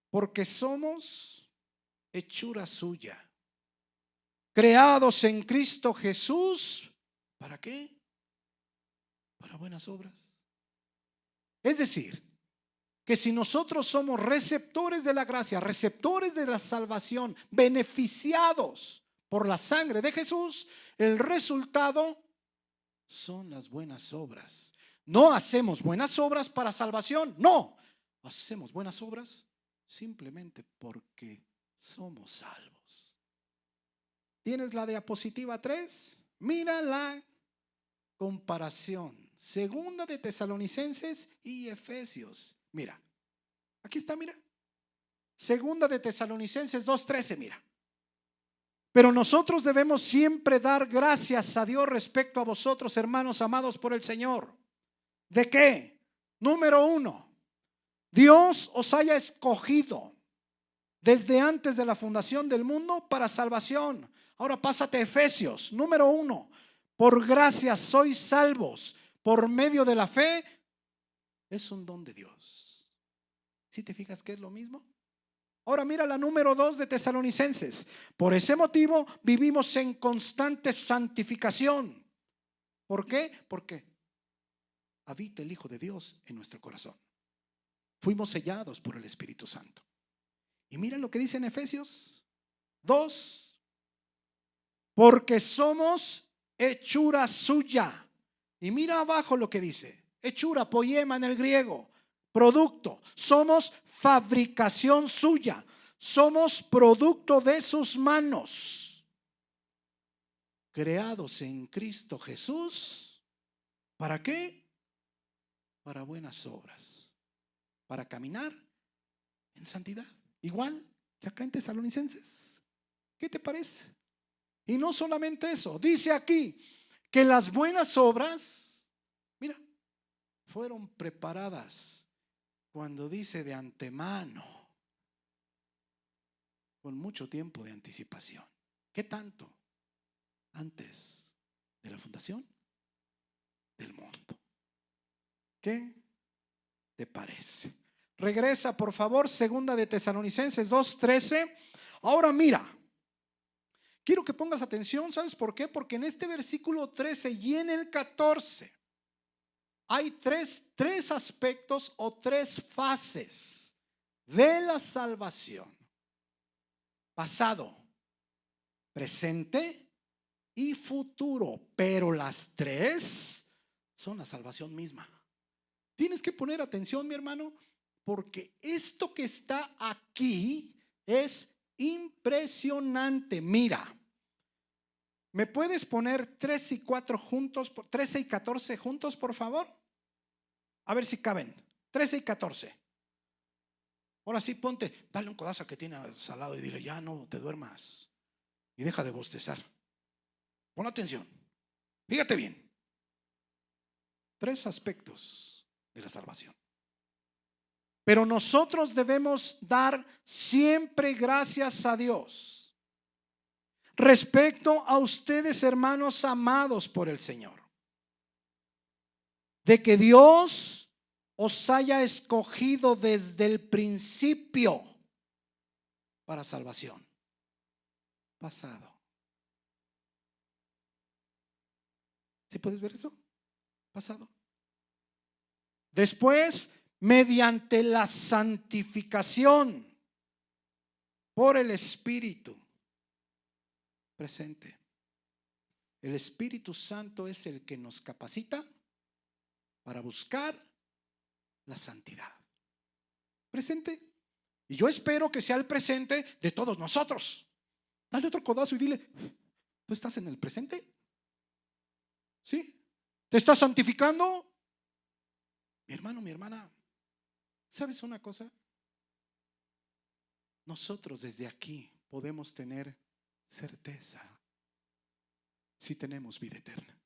Speaker 1: Porque somos hechura suya, creados en Cristo Jesús. ¿Para qué? Para buenas obras. Es decir, que si nosotros somos receptores de la gracia, receptores de la salvación, beneficiados por la sangre de Jesús, el resultado son las buenas obras. No hacemos buenas obras para salvación, no. Hacemos buenas obras simplemente porque somos salvos. ¿Tienes la diapositiva 3? Mira la comparación. Segunda de Tesalonicenses y Efesios. Mira, aquí está, mira. Segunda de Tesalonicenses 2:13, mira. Pero nosotros debemos siempre dar gracias a Dios respecto a vosotros, hermanos amados por el Señor. ¿De qué? Número 1, Dios os haya escogido desde antes de la fundación del mundo para salvación. Ahora pásate a Efesios. Número 1, por gracia sois salvos por medio de la fe. Es un don de Dios. ¿Sí te fijas que es lo mismo? Ahora mira la número 2 de Tesalonicenses. Por ese motivo vivimos en constante santificación. ¿Por qué? Porque habita el Hijo de Dios en nuestro corazón. Fuimos sellados por el Espíritu Santo. Y mira lo que dice en Efesios 2. Porque somos hechura suya. Y mira abajo lo que dice. Hechura, poema en el griego. Producto. Somos fabricación suya. Somos producto de sus manos. Creados en Cristo Jesús. ¿Para qué? Para buenas obras. Para caminar en santidad. Igual que acá en Tesalonicenses. ¿Qué te parece? Y no solamente eso. Dice aquí que las buenas obras, mira, fueron preparadas. Cuando dice de antemano, con mucho tiempo de anticipación. ¿Qué tanto? Antes de la fundación del mundo. ¿Qué te parece? Regresa por favor, segunda de Tesalonicenses 2:13. Ahora mira, quiero que pongas atención, ¿sabes por qué? Porque en este versículo 13 y en el 14 hay tres aspectos o tres fases de la salvación: pasado, presente y futuro. Pero las tres son la salvación misma. Tienes que poner atención, mi hermano, porque esto que está aquí es impresionante. Mira, ¿me puedes poner 3 y 4 juntos, 13 y 14 juntos, por favor? A ver si caben. 13 y 14. Ahora sí, ponte, dale un codazo que tiene al lado y dile, ya no te duermas y deja de bostezar. Pon atención. Fíjate bien. 3 aspectos de la salvación. Pero nosotros debemos dar siempre gracias a Dios respecto a ustedes, hermanos amados por el Señor, de que Dios os haya escogido desde el principio para salvación. Pasado. ¿Sí puedes ver eso? Pasado. Después, mediante la santificación por el Espíritu. Presente. El Espíritu Santo es el que nos capacita para buscar la santidad. Presente. Y yo espero que sea el presente de todos nosotros. Dale otro codazo y dile: ¿tú estás en el presente? ¿Sí? ¿Te estás santificando? Mi hermano, mi hermana, ¿sabes una cosa? Nosotros desde aquí podemos tener certeza si tenemos vida eterna.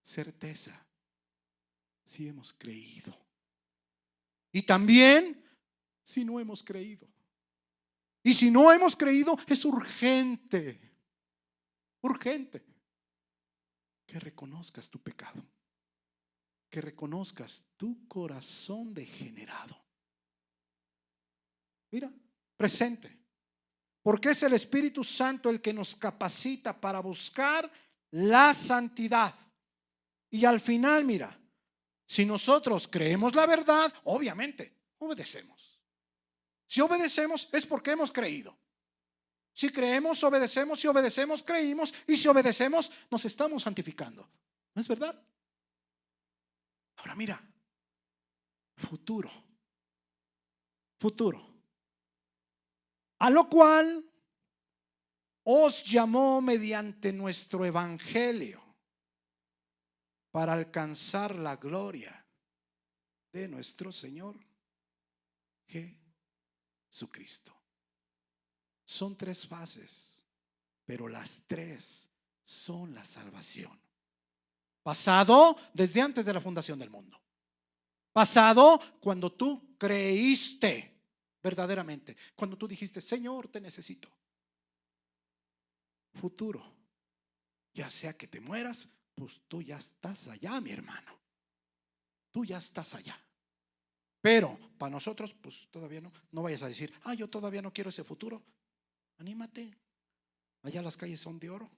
Speaker 1: Certeza si hemos creído. Y también si no hemos creído. Y si no hemos creído, es urgente que reconozcas tu pecado, que reconozcas tu corazón degenerado. Mira, presente, porque es el Espíritu Santo el que nos capacita para buscar la santidad. Y al final, mira, si nosotros creemos la verdad, obviamente obedecemos. Si obedecemos es porque hemos creído. Si creemos, obedecemos. Si obedecemos, creímos. Y si obedecemos, nos estamos santificando. ¿No es verdad? Ahora mira, futuro. A lo cual os llamó mediante nuestro evangelio para alcanzar la gloria de nuestro Señor Jesucristo. Son 3 fases, pero las 3 son la salvación. Pasado desde antes de la fundación del mundo. Pasado cuando tú creíste verdaderamente, cuando tú dijiste: Señor, te necesito. Futuro, ya sea que te mueras, pues tú ya estás allá, mi hermano. Tú ya estás allá. Pero para nosotros, pues todavía no. No vayas a decir: yo todavía no quiero ese futuro. Anímate. Allá las calles son de oro.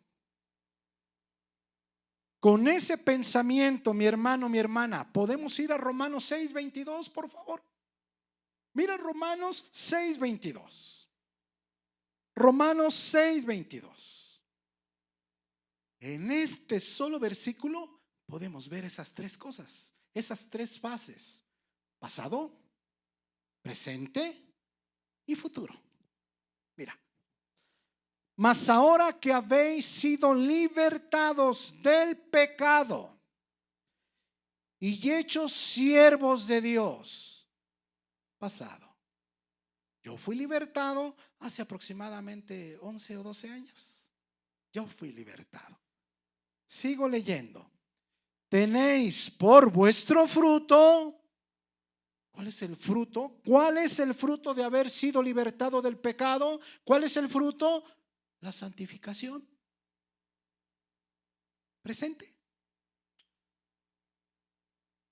Speaker 1: Con ese pensamiento, mi hermano, mi hermana, podemos ir a Romanos 6:22, por favor. Mira Romanos 6:22. Romanos 6:22. En este solo versículo podemos ver esas 3 cosas, esas 3 fases: pasado, presente y futuro. Mira. Mas ahora que habéis sido libertados del pecado y hechos siervos de Dios. Pasado. Yo fui libertado hace aproximadamente 11 o 12 años. Yo fui libertado. Sigo leyendo. Tenéis por vuestro fruto. ¿Cuál es el fruto? ¿Cuál es el fruto de haber sido libertado del pecado? ¿Cuál es el fruto? La santificación. Presente.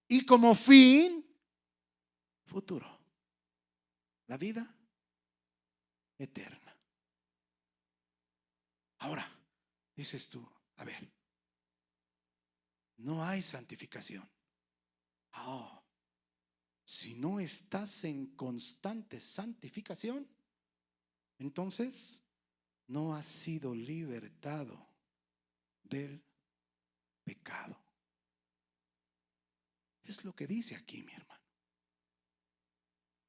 Speaker 1: Y como fin, futuro. La vida eterna. Ahora, dices tú: a ver, no hay santificación. Si no estás en constante santificación, entonces no has sido libertado del pecado. Es lo que dice aquí, mi hermano.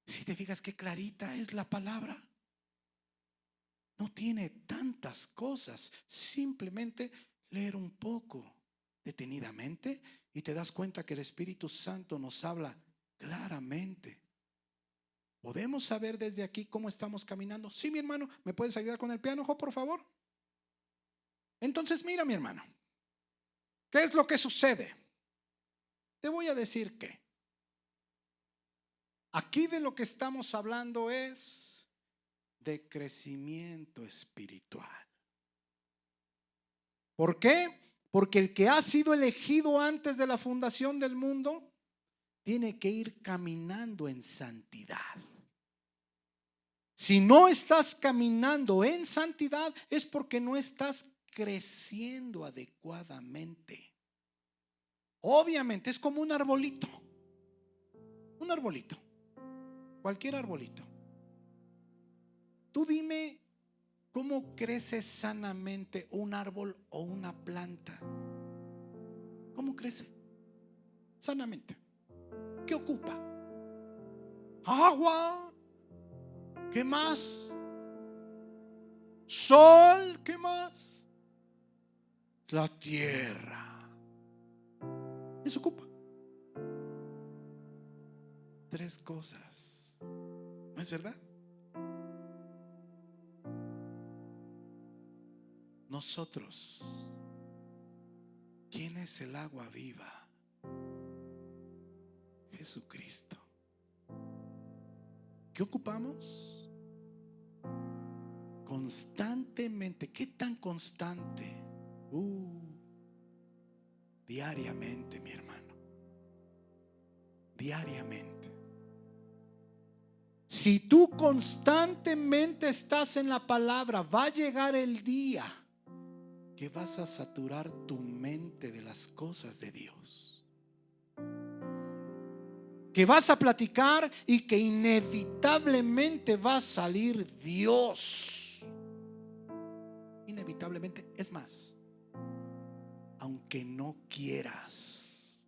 Speaker 1: Si te fijas qué clarita es la palabra. No tiene tantas cosas. Simplemente leer un poco detenidamente y te das cuenta que el Espíritu Santo nos habla claramente. ¿Podemos saber desde aquí cómo estamos caminando? Sí, mi hermano, ¿me puedes ayudar con el piano, por favor? Entonces mira, mi hermano, ¿qué es lo que sucede? Te voy a decir que aquí de lo que estamos hablando es de crecimiento espiritual. ¿Por qué? Porque el que ha sido elegido antes de la fundación del mundo tiene que ir caminando en santidad. Si no estás caminando en santidad es porque no estás creciendo adecuadamente. Obviamente es como un arbolito. Un arbolito. Cualquier arbolito. Tú dime cómo crece sanamente un árbol o una planta. ¿Cómo crece? Sanamente. ¿Qué ocupa? Agua, ¿Qué más? Sol, ¿qué más? La tierra. Eso ocupa 3 cosas. ¿No es verdad? Nosotros, ¿quién es el agua viva? Jesucristo. ¿Qué ocupamos? Constantemente. ¿Qué tan constante? Diariamente, mi hermano. Diariamente. Si tú constantemente estás en la palabra, va a llegar el día que vas a saturar tu mente de las cosas de Dios, que vas a platicar y que inevitablemente va a salir Dios. Inevitablemente. Es más, aunque no quieras,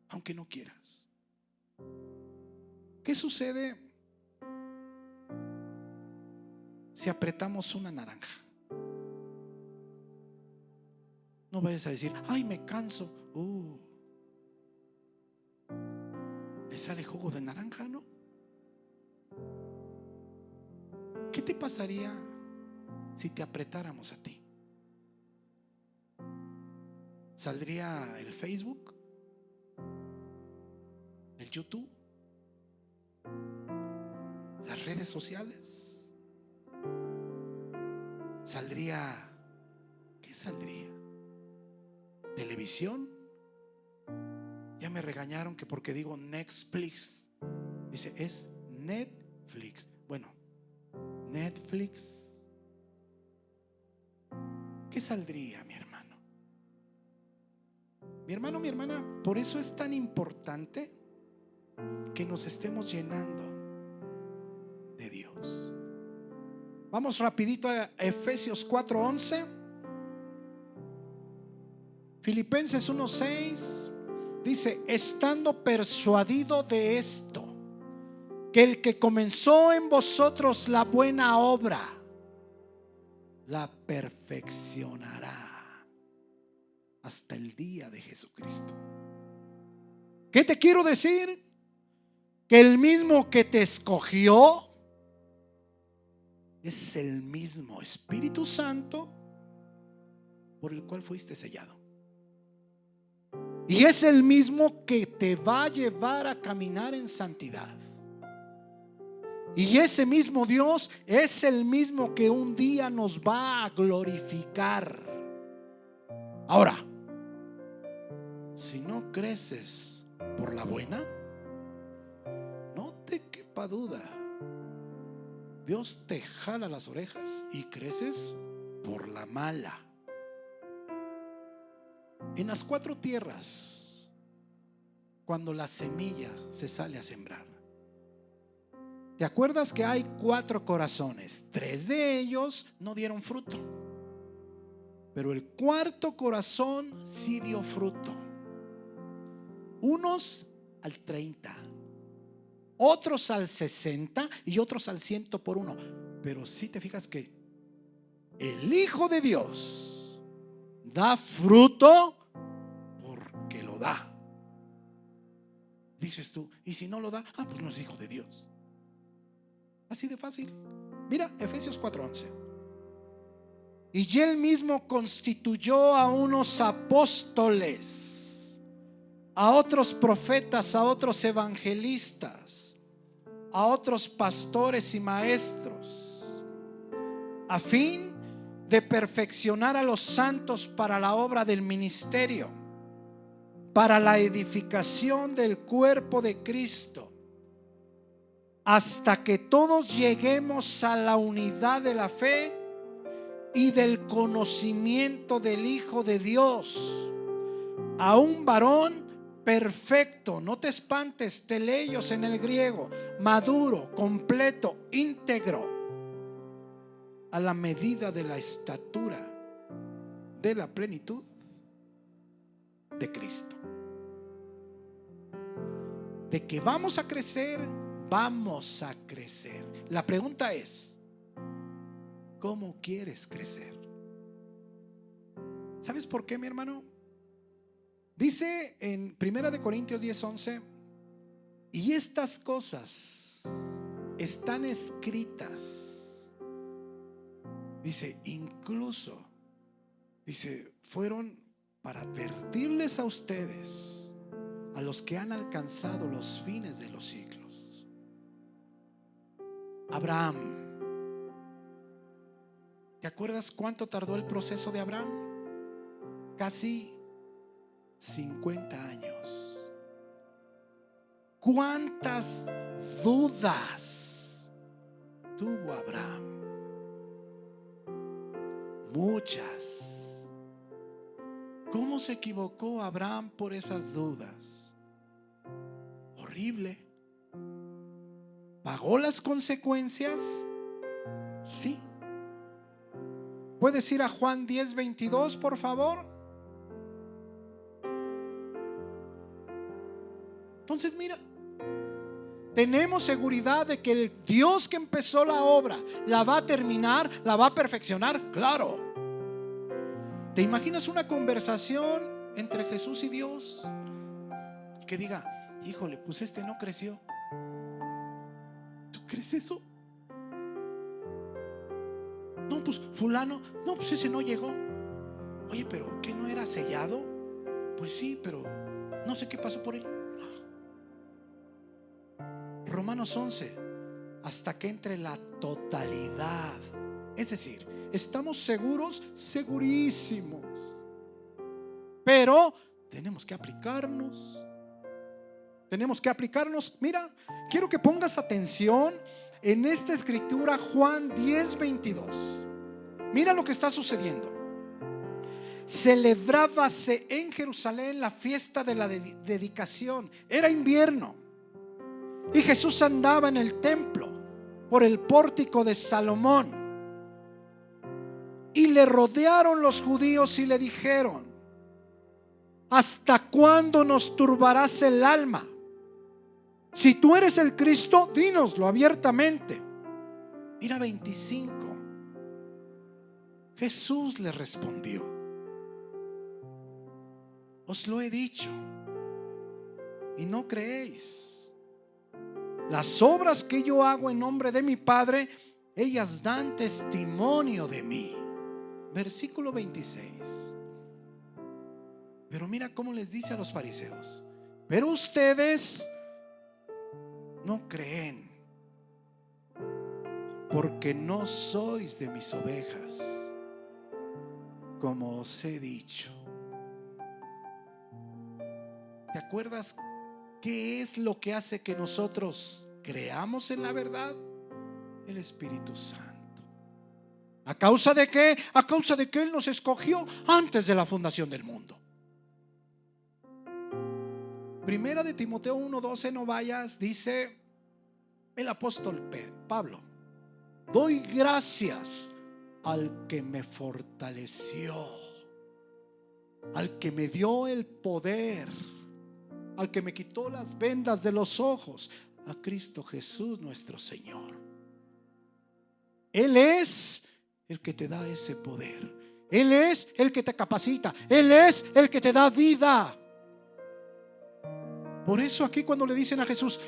Speaker 1: aunque no quieras. ¿Qué sucede si apretamos una naranja? No vayas a decir, ay, me canso. Le sale jugo de naranja, ¿no? ¿Qué te pasaría si te apretáramos a ti? ¿Saldría el Facebook? ¿El YouTube? ¿Las redes sociales? ¿Saldría? ¿Qué saldría? ¿Televisión? Ya me regañaron que porque digo Netflix. Dice, es Netflix. Bueno, Netflix. ¿Qué saldría, mi hermano? Mi hermano, mi hermana, por eso es tan importante que nos estemos llenando de Dios. Vamos rapidito a Efesios 4:11, Filipenses 1:6. Dice, estando persuadido de esto, que el que comenzó en vosotros la buena obra, la perfeccionará hasta el día de Jesucristo. ¿Qué te quiero decir? Que el mismo que te escogió es el mismo Espíritu Santo por el cual fuiste sellado. Y es el mismo que te va a llevar a caminar en santidad. Y ese mismo Dios es el mismo que un día nos va a glorificar. Ahora, si no creces por la buena, no te quepa duda, Dios te jala las orejas y creces por la mala. En las 4 tierras, cuando la semilla se sale a sembrar, ¿te acuerdas que hay 4 corazones? 3 de ellos no dieron fruto, pero el 4.º corazón sí dio fruto. Unos al 30, otros al 60 y otros al 100 por 1. Pero si te fijas que el Hijo de Dios da fruto porque lo da. Dices tú, ¿y si no lo da? Pues no es hijo de Dios. Así de fácil. Mira, Efesios 4:11. Y él mismo constituyó a unos apóstoles, a otros profetas, a otros evangelistas, a otros pastores y maestros, a fin de perfeccionar a los santos para la obra del ministerio, para la edificación del cuerpo de Cristo, hasta que todos lleguemos a la unidad de la fe y del conocimiento del Hijo de Dios, a un varón perfecto. No te espantes, teleios en el griego, maduro, completo, íntegro, a la medida de la estatura de la plenitud de Cristo. De que vamos a crecer, vamos a crecer. La pregunta es, ¿cómo quieres crecer? ¿Sabes por qué, mi hermano? Dice en 1 Corintios 10:11, y estas cosas están escritas, dice, incluso, dice, fueron para advertirles a ustedes, a los que han alcanzado los fines de los siglos. Abraham, ¿te acuerdas cuánto tardó el proceso de Abraham? Casi 50 años. ¿Cuántas dudas tuvo Abraham? Muchas. ¿Cómo se equivocó Abraham por esas dudas? Horrible. ¿Pagó las consecuencias? Sí. ¿Puedes ir a Juan 10:22, por favor? Entonces, mira, tenemos seguridad de que el Dios que empezó la obra la va a terminar, la va a perfeccionar. Claro. ¿Te imaginas una conversación entre Jesús y Dios? Que diga, híjole, pues este no creció. ¿Tú crees eso? No, pues fulano, no, pues ese no llegó. Oye, pero ¿qué no era sellado? Pues sí, pero no sé qué pasó por él. Romanos 11, hasta que entre la totalidad. Es decir, estamos seguros, segurísimos, pero tenemos que aplicarnos. Tenemos que aplicarnos. Mira, quiero que pongas atención en esta escritura, Juan 10:22. Mira lo que está sucediendo. Celebrábase en Jerusalén la fiesta de la dedicación. Era invierno y Jesús andaba en el templo por el pórtico de Salomón. Y le rodearon los judíos y le dijeron: ¿hasta cuándo nos turbarás el alma? Si tú eres el Cristo, dínoslo abiertamente. Mira 25. Jesús le respondió: os lo he dicho y no creéis. Las obras que yo hago en nombre de mi Padre, ellas dan testimonio de mí. Versículo 26. Pero mira cómo les dice a los fariseos: pero ustedes no creen, porque no sois de mis ovejas, como os he dicho. ¿Te acuerdas qué es lo que hace que nosotros creamos en la verdad? El Espíritu Santo. ¿A causa de qué? A causa de que Él nos escogió antes de la fundación del mundo. Primera de Timoteo 1:12, no vayas, dice el apóstol Pablo: doy gracias al que me fortaleció, al que me dio el poder, al que me quitó las vendas de los ojos, a Cristo Jesús nuestro Señor. Él es el que te da ese poder. Él es el que te capacita. Él es el que te da vida. Por eso aquí cuando le dicen a Jesús: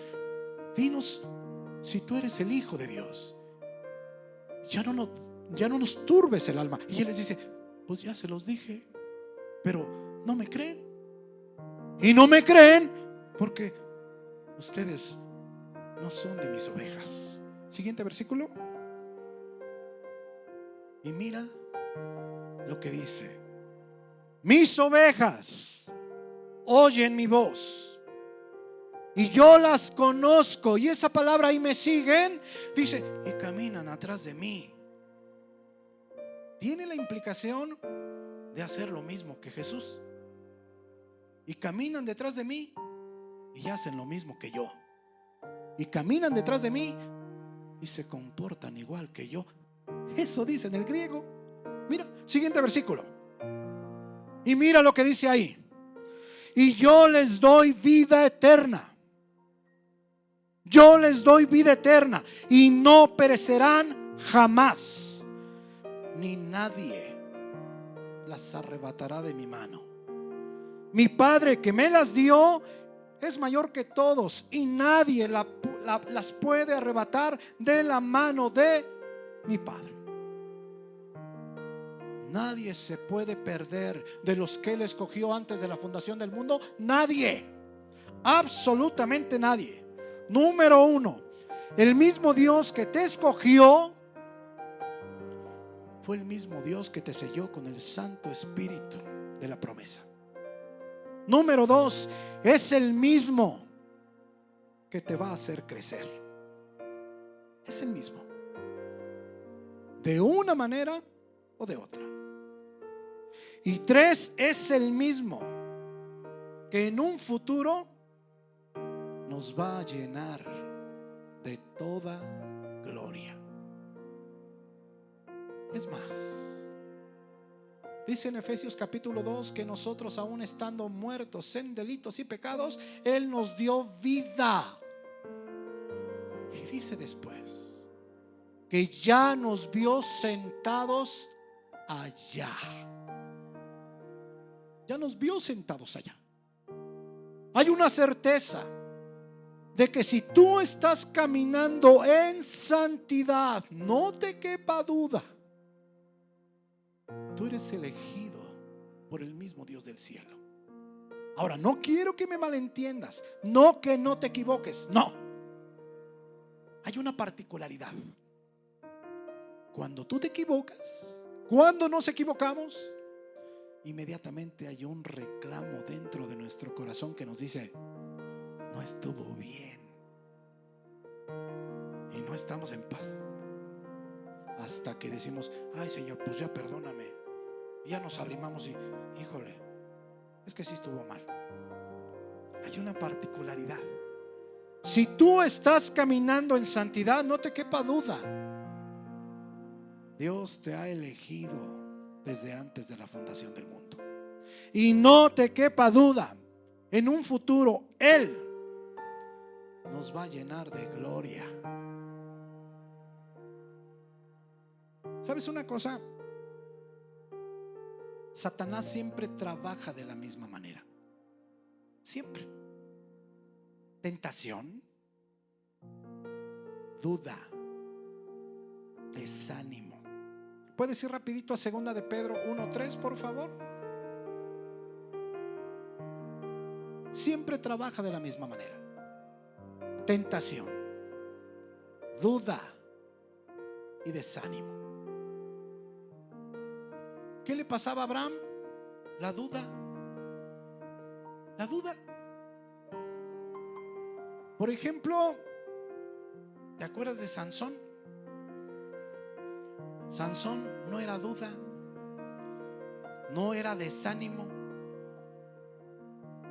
Speaker 1: dinos si tú eres el Hijo de Dios, ya no nos turbes el alma. Y Él les dice: pues ya se los dije, pero no me creen. Y no me creen porque ustedes no son de mis ovejas. Siguiente versículo. Y mira lo que dice: mis ovejas oyen mi voz y yo las conozco. Y esa palabra, y me siguen, dice, y caminan atrás de mí. Tiene la implicación de hacer lo mismo que Jesús. Y caminan detrás de mí y hacen lo mismo que yo. Y caminan detrás de mí y se comportan igual que yo. Eso dice en el griego. Mira, siguiente versículo. Y mira lo que dice ahí: y yo les doy vida eterna Yo les doy vida eterna y no perecerán jamás, ni nadie las arrebatará de mi mano. Mi Padre que me las dio es mayor que todos y nadie las puede arrebatar de la mano de mi Padre. Nadie se puede perder de los que Él escogió antes de la fundación del mundo. Nadie, absolutamente nadie. Número uno, el mismo Dios que te escogió fue el mismo Dios que te selló con el Santo Espíritu de la promesa. Número dos, es el mismo que te va a hacer crecer. Es el mismo, de una manera o de otra. Y tres, es el mismo que en un futuro nos va a llenar de toda gloria. Es más, dice en Efesios capítulo 2 que nosotros, aún estando muertos en delitos y pecados, Él nos dio vida. Y dice después que ya nos vio sentados allá. Ya nos vio sentados allá. Hay una certeza de que si tú estás caminando en santidad, no te quepa duda, tú eres elegido por el mismo Dios del cielo. Ahora, no quiero que me malentiendas, no que no te equivoques, no. Hay una particularidad. Cuando tú te equivocas, cuando nos equivocamos, inmediatamente hay un reclamo dentro de nuestro corazón que nos dice: no estuvo bien. Y no estamos en paz. Hasta que decimos: ay, Señor, pues ya perdóname. Y ya nos arrimamos y, híjole, es que sí estuvo mal. Hay una particularidad. Si tú estás caminando en santidad, no te quepa duda, Dios te ha elegido desde antes de la fundación del mundo. Y no te quepa duda, en un futuro Él nos va a llenar de gloria. ¿Sabes una cosa? Satanás siempre trabaja de la misma manera. Siempre. Tentación, duda, desánimo. ¿Puedes ir rapidito a 2 de Pedro 1:3, por favor? Siempre trabaja de la misma manera. Tentación, duda y desánimo. ¿Qué le pasaba a Abraham? La duda. La duda. Por ejemplo, ¿te acuerdas de Sansón? Sansón no era duda, no era desánimo.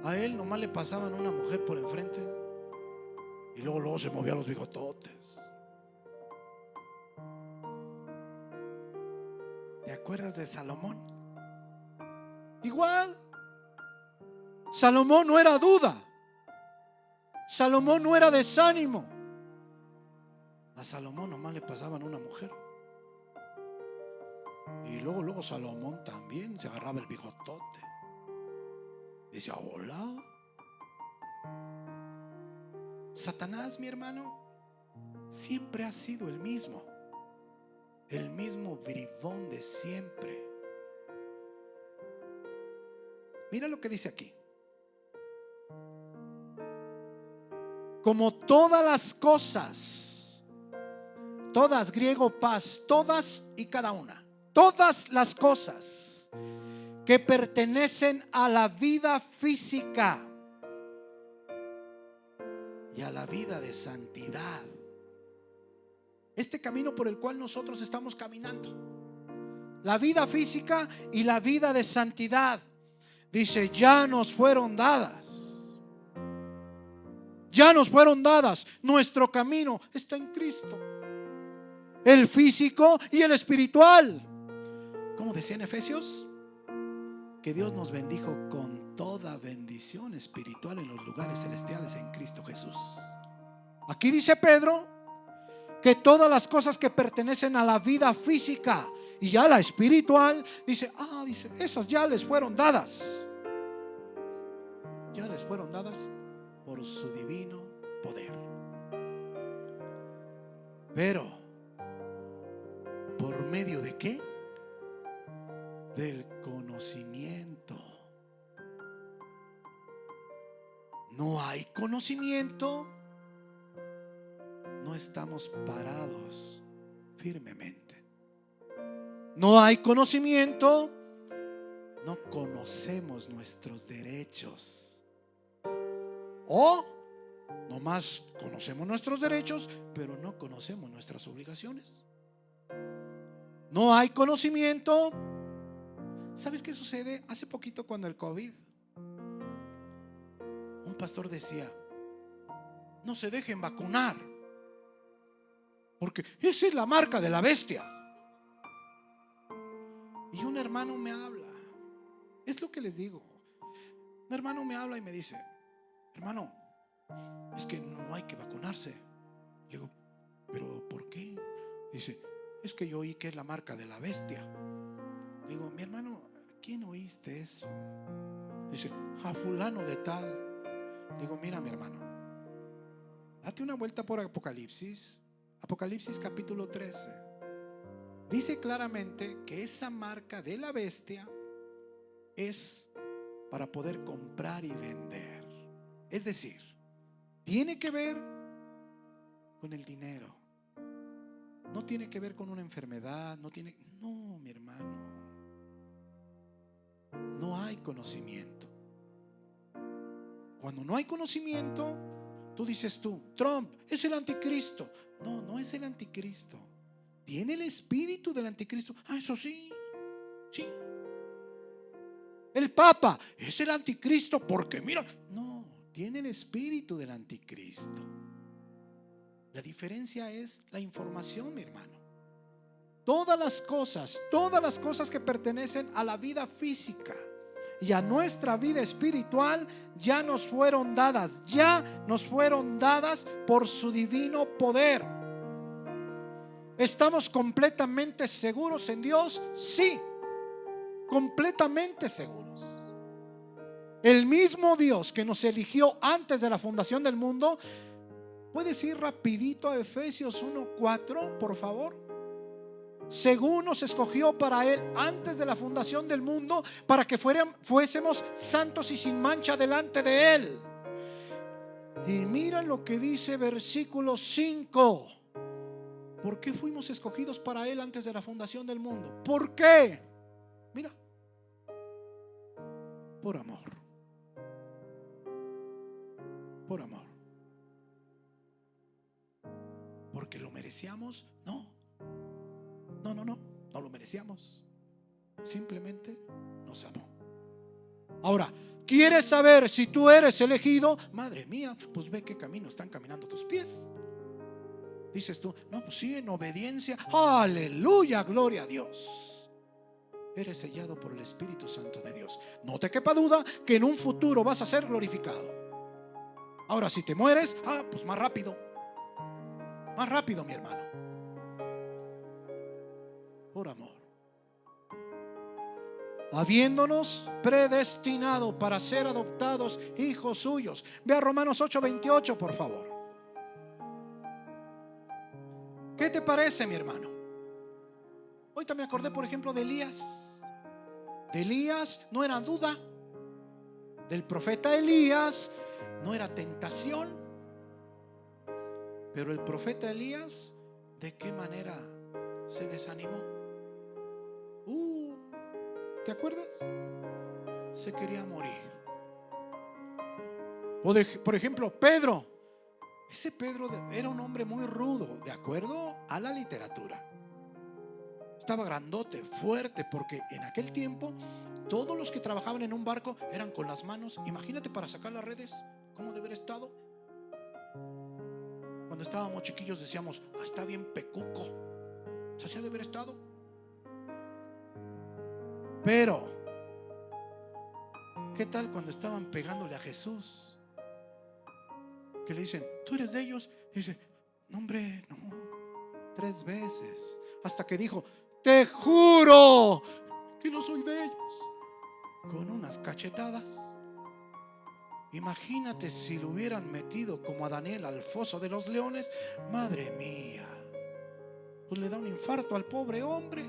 Speaker 1: A él nomás le pasaban una mujer por enfrente y luego se movía los bigototes. ¿Te acuerdas de Salomón? Igual. Salomón no era duda, Salomón no era desánimo. A Salomón nomás le pasaban una mujer y luego Salomón también se agarraba el bigotote. Decía: hola. Satanás, mi hermano, siempre ha sido el mismo bribón de siempre. Mira lo que dice aquí: como todas las cosas, todas, griego paz, todas y cada una, todas las cosas que pertenecen a la vida física y a la vida de santidad, este camino por el cual nosotros estamos caminando, la vida física y la vida de santidad, dice, ya nos fueron dadas. Ya nos fueron dadas. Nuestro camino está en Cristo, el físico y el espiritual. Como decía en Efesios, que Dios nos bendijo con toda bendición espiritual en los lugares celestiales en Cristo Jesús.
Speaker 2: Aquí dice Pedro que todas las cosas que pertenecen a la vida física y a la espiritual, dice, esas ya les fueron dadas. Ya les fueron dadas por su divino poder. Pero, ¿por medio de qué? Del conocimiento. No hay conocimiento, no estamos parados firmemente. No hay conocimiento, no conocemos nuestros derechos. O nomás conocemos nuestros derechos, pero no conocemos nuestras obligaciones. No hay conocimiento. ¿Sabes qué sucede? Hace poquito, cuando el COVID, un pastor decía: no se dejen vacunar, porque esa es la marca de la bestia. Y un hermano me habla, es lo que les digo. Un hermano me habla y me dice: hermano, es que no hay que vacunarse. Le digo: ¿pero por qué? Dice: es que yo oí que es la marca de la bestia. Le digo: mi hermano, ¿quién oíste eso? Dice: a fulano de tal. Le digo: mira, mi hermano, date una vuelta por Apocalipsis. Apocalipsis capítulo 13. Dice claramente que esa marca de la bestia es para poder comprar y vender. Es decir, tiene que ver con el dinero. No tiene que ver con una enfermedad. No, mi hermano. No hay conocimiento. Cuando no hay conocimiento, tú dices Trump es el anticristo. No, no es el anticristo. Tiene el espíritu del anticristo. Eso sí, sí. El Papa es el anticristo porque mira, no, tiene el espíritu del anticristo. La diferencia es la información, mi hermano. Todas las cosas que pertenecen a la vida física y a nuestra vida espiritual ya nos fueron dadas por su divino poder. ¿Estamos completamente seguros en Dios? Sí, completamente seguros. El mismo Dios que nos eligió antes de la fundación del mundo. ¿Puedes ir rapidito a Efesios 1:4, por favor? Según nos escogió para Él antes de la fundación del mundo, para que fuésemos santos y sin mancha delante de Él. Y mira lo que dice versículo 5. ¿Por qué fuimos escogidos para Él antes de la fundación del mundo? ¿Por qué? Mira, por amor. Por amor. ¿Porque lo merecíamos? No lo merecíamos. Simplemente nos amó. Ahora, ¿quieres saber si tú eres elegido? Madre mía, pues ve qué camino están caminando tus pies. Dices tú: no, pues sí, en obediencia. Aleluya, gloria a Dios. Eres sellado por el Espíritu Santo de Dios. No te quepa duda que en un futuro vas a ser glorificado. Ahora, si te mueres, pues más rápido, mi hermano. Por amor, habiéndonos predestinado para ser adoptados hijos suyos. Ve a Romanos 8:28, por favor. ¿Qué te parece, mi hermano? Ahorita me acordé, por ejemplo, de Elías. De Elías no era duda. Del profeta Elías no era tentación. Pero el profeta Elías, ¿de qué manera se desanimó? ¿Te acuerdas? Se quería morir. Por ejemplo, Pedro. Ese Pedro era un hombre muy rudo, de acuerdo a la literatura. Estaba grandote, fuerte, porque en aquel tiempo todos los que trabajaban en un barco eran con las manos. Imagínate, para sacar las redes, ¿cómo debe haber estado? Cuando estábamos chiquillos decíamos: está bien pecuco. ¿Así debe haber estado? Pero ¿qué tal cuando estaban pegándole a Jesús? Que le dicen: tú eres de ellos. Y dice, no hombre, no, 3 veces. Hasta que dijo, te juro que no soy de ellos. Con unas cachetadas. Imagínate si lo hubieran metido como a Daniel al foso de los leones. Madre mía, pues le da un infarto al pobre hombre.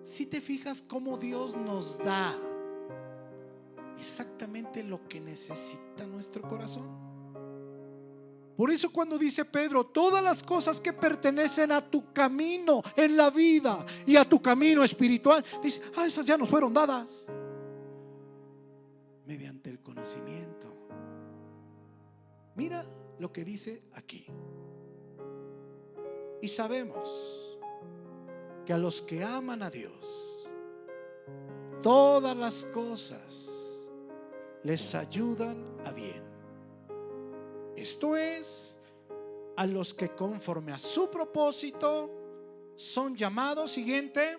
Speaker 2: Si te fijas cómo Dios nos da exactamente lo que necesita nuestro corazón. Por eso cuando dice Pedro, todas las cosas que pertenecen a tu camino en la vida y a tu camino espiritual, dice, esas ya nos fueron dadas mediante el conocimiento. Mira lo que dice aquí. Y sabemos que a los que aman a Dios, todas las cosas les ayudan a bien. Esto es, a los que conforme a su propósito son llamados. Siguiente,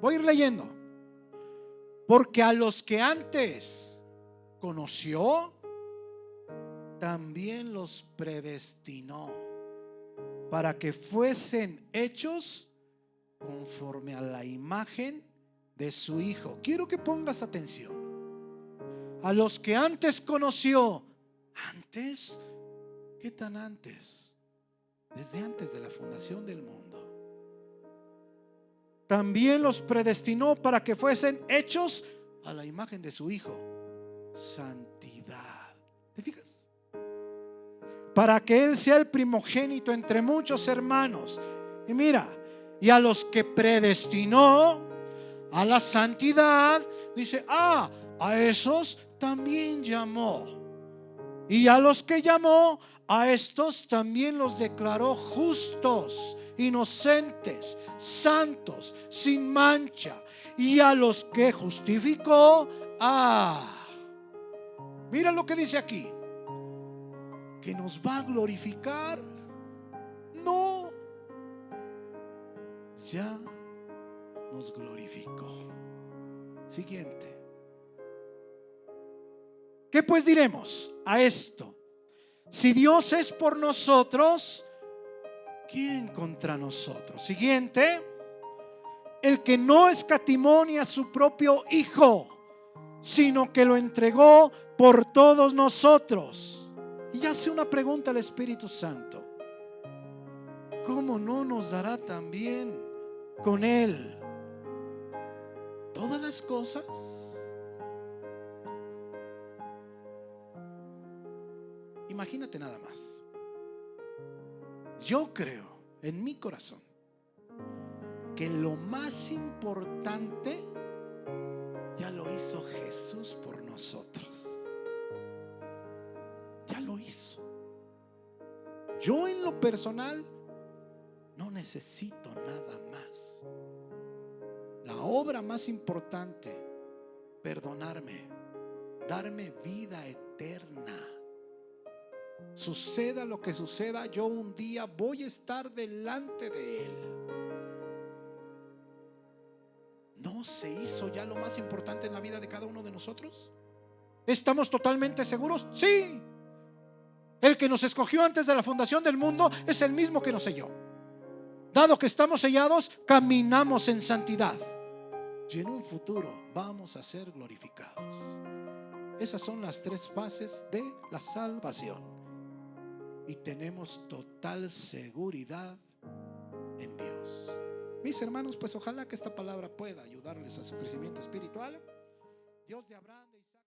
Speaker 2: voy a ir leyendo. Porque a los que antes conoció, también los predestinó para que fuesen hechos conforme a la imagen de su Hijo. Quiero que pongas atención. A los que antes conoció. ¿Antes? ¿Qué tan antes? Desde antes de la fundación del mundo. También los predestinó para que fuesen hechos a la imagen de su Hijo. Santidad. ¿Te fijas? Para que Él sea el primogénito entre muchos hermanos. Y mira, y a los que predestinó a la santidad, dice, a esos también llamó. Y a los que llamó, a estos también los declaró justos, inocentes, santos, sin mancha. Y a los que justificó, mira lo que dice aquí. ¿Que nos va a glorificar? No, ya nos glorificó. Siguiente. ¿Qué pues diremos a esto? Si Dios es por nosotros, ¿quién contra nosotros? Siguiente. El que no escatimó ni a su propio Hijo, sino que lo entregó por todos nosotros. Y hace una pregunta al Espíritu Santo: ¿cómo no nos dará también con Él todas las cosas? Imagínate nada más. Yo creo en mi corazón que lo más importante ya lo hizo Jesús por nosotros. Ya lo hizo. Yo en lo personal no necesito nada más. La obra más importante, perdonarme, darme vida eterna. Suceda lo que suceda, yo un día voy a estar delante de Él. ¿No se hizo ya lo más importante en la vida de cada uno de nosotros? ¿Estamos totalmente seguros? Sí. El que nos escogió antes de la fundación del mundo es el mismo que nos selló. Dado que estamos sellados, caminamos en santidad. Y en un futuro vamos a ser glorificados. Esas son las 3 fases de la salvación. Y tenemos total seguridad en Dios. Mis hermanos, pues ojalá que esta palabra pueda ayudarles a su crecimiento espiritual. Dios de Abraham, de Isaac.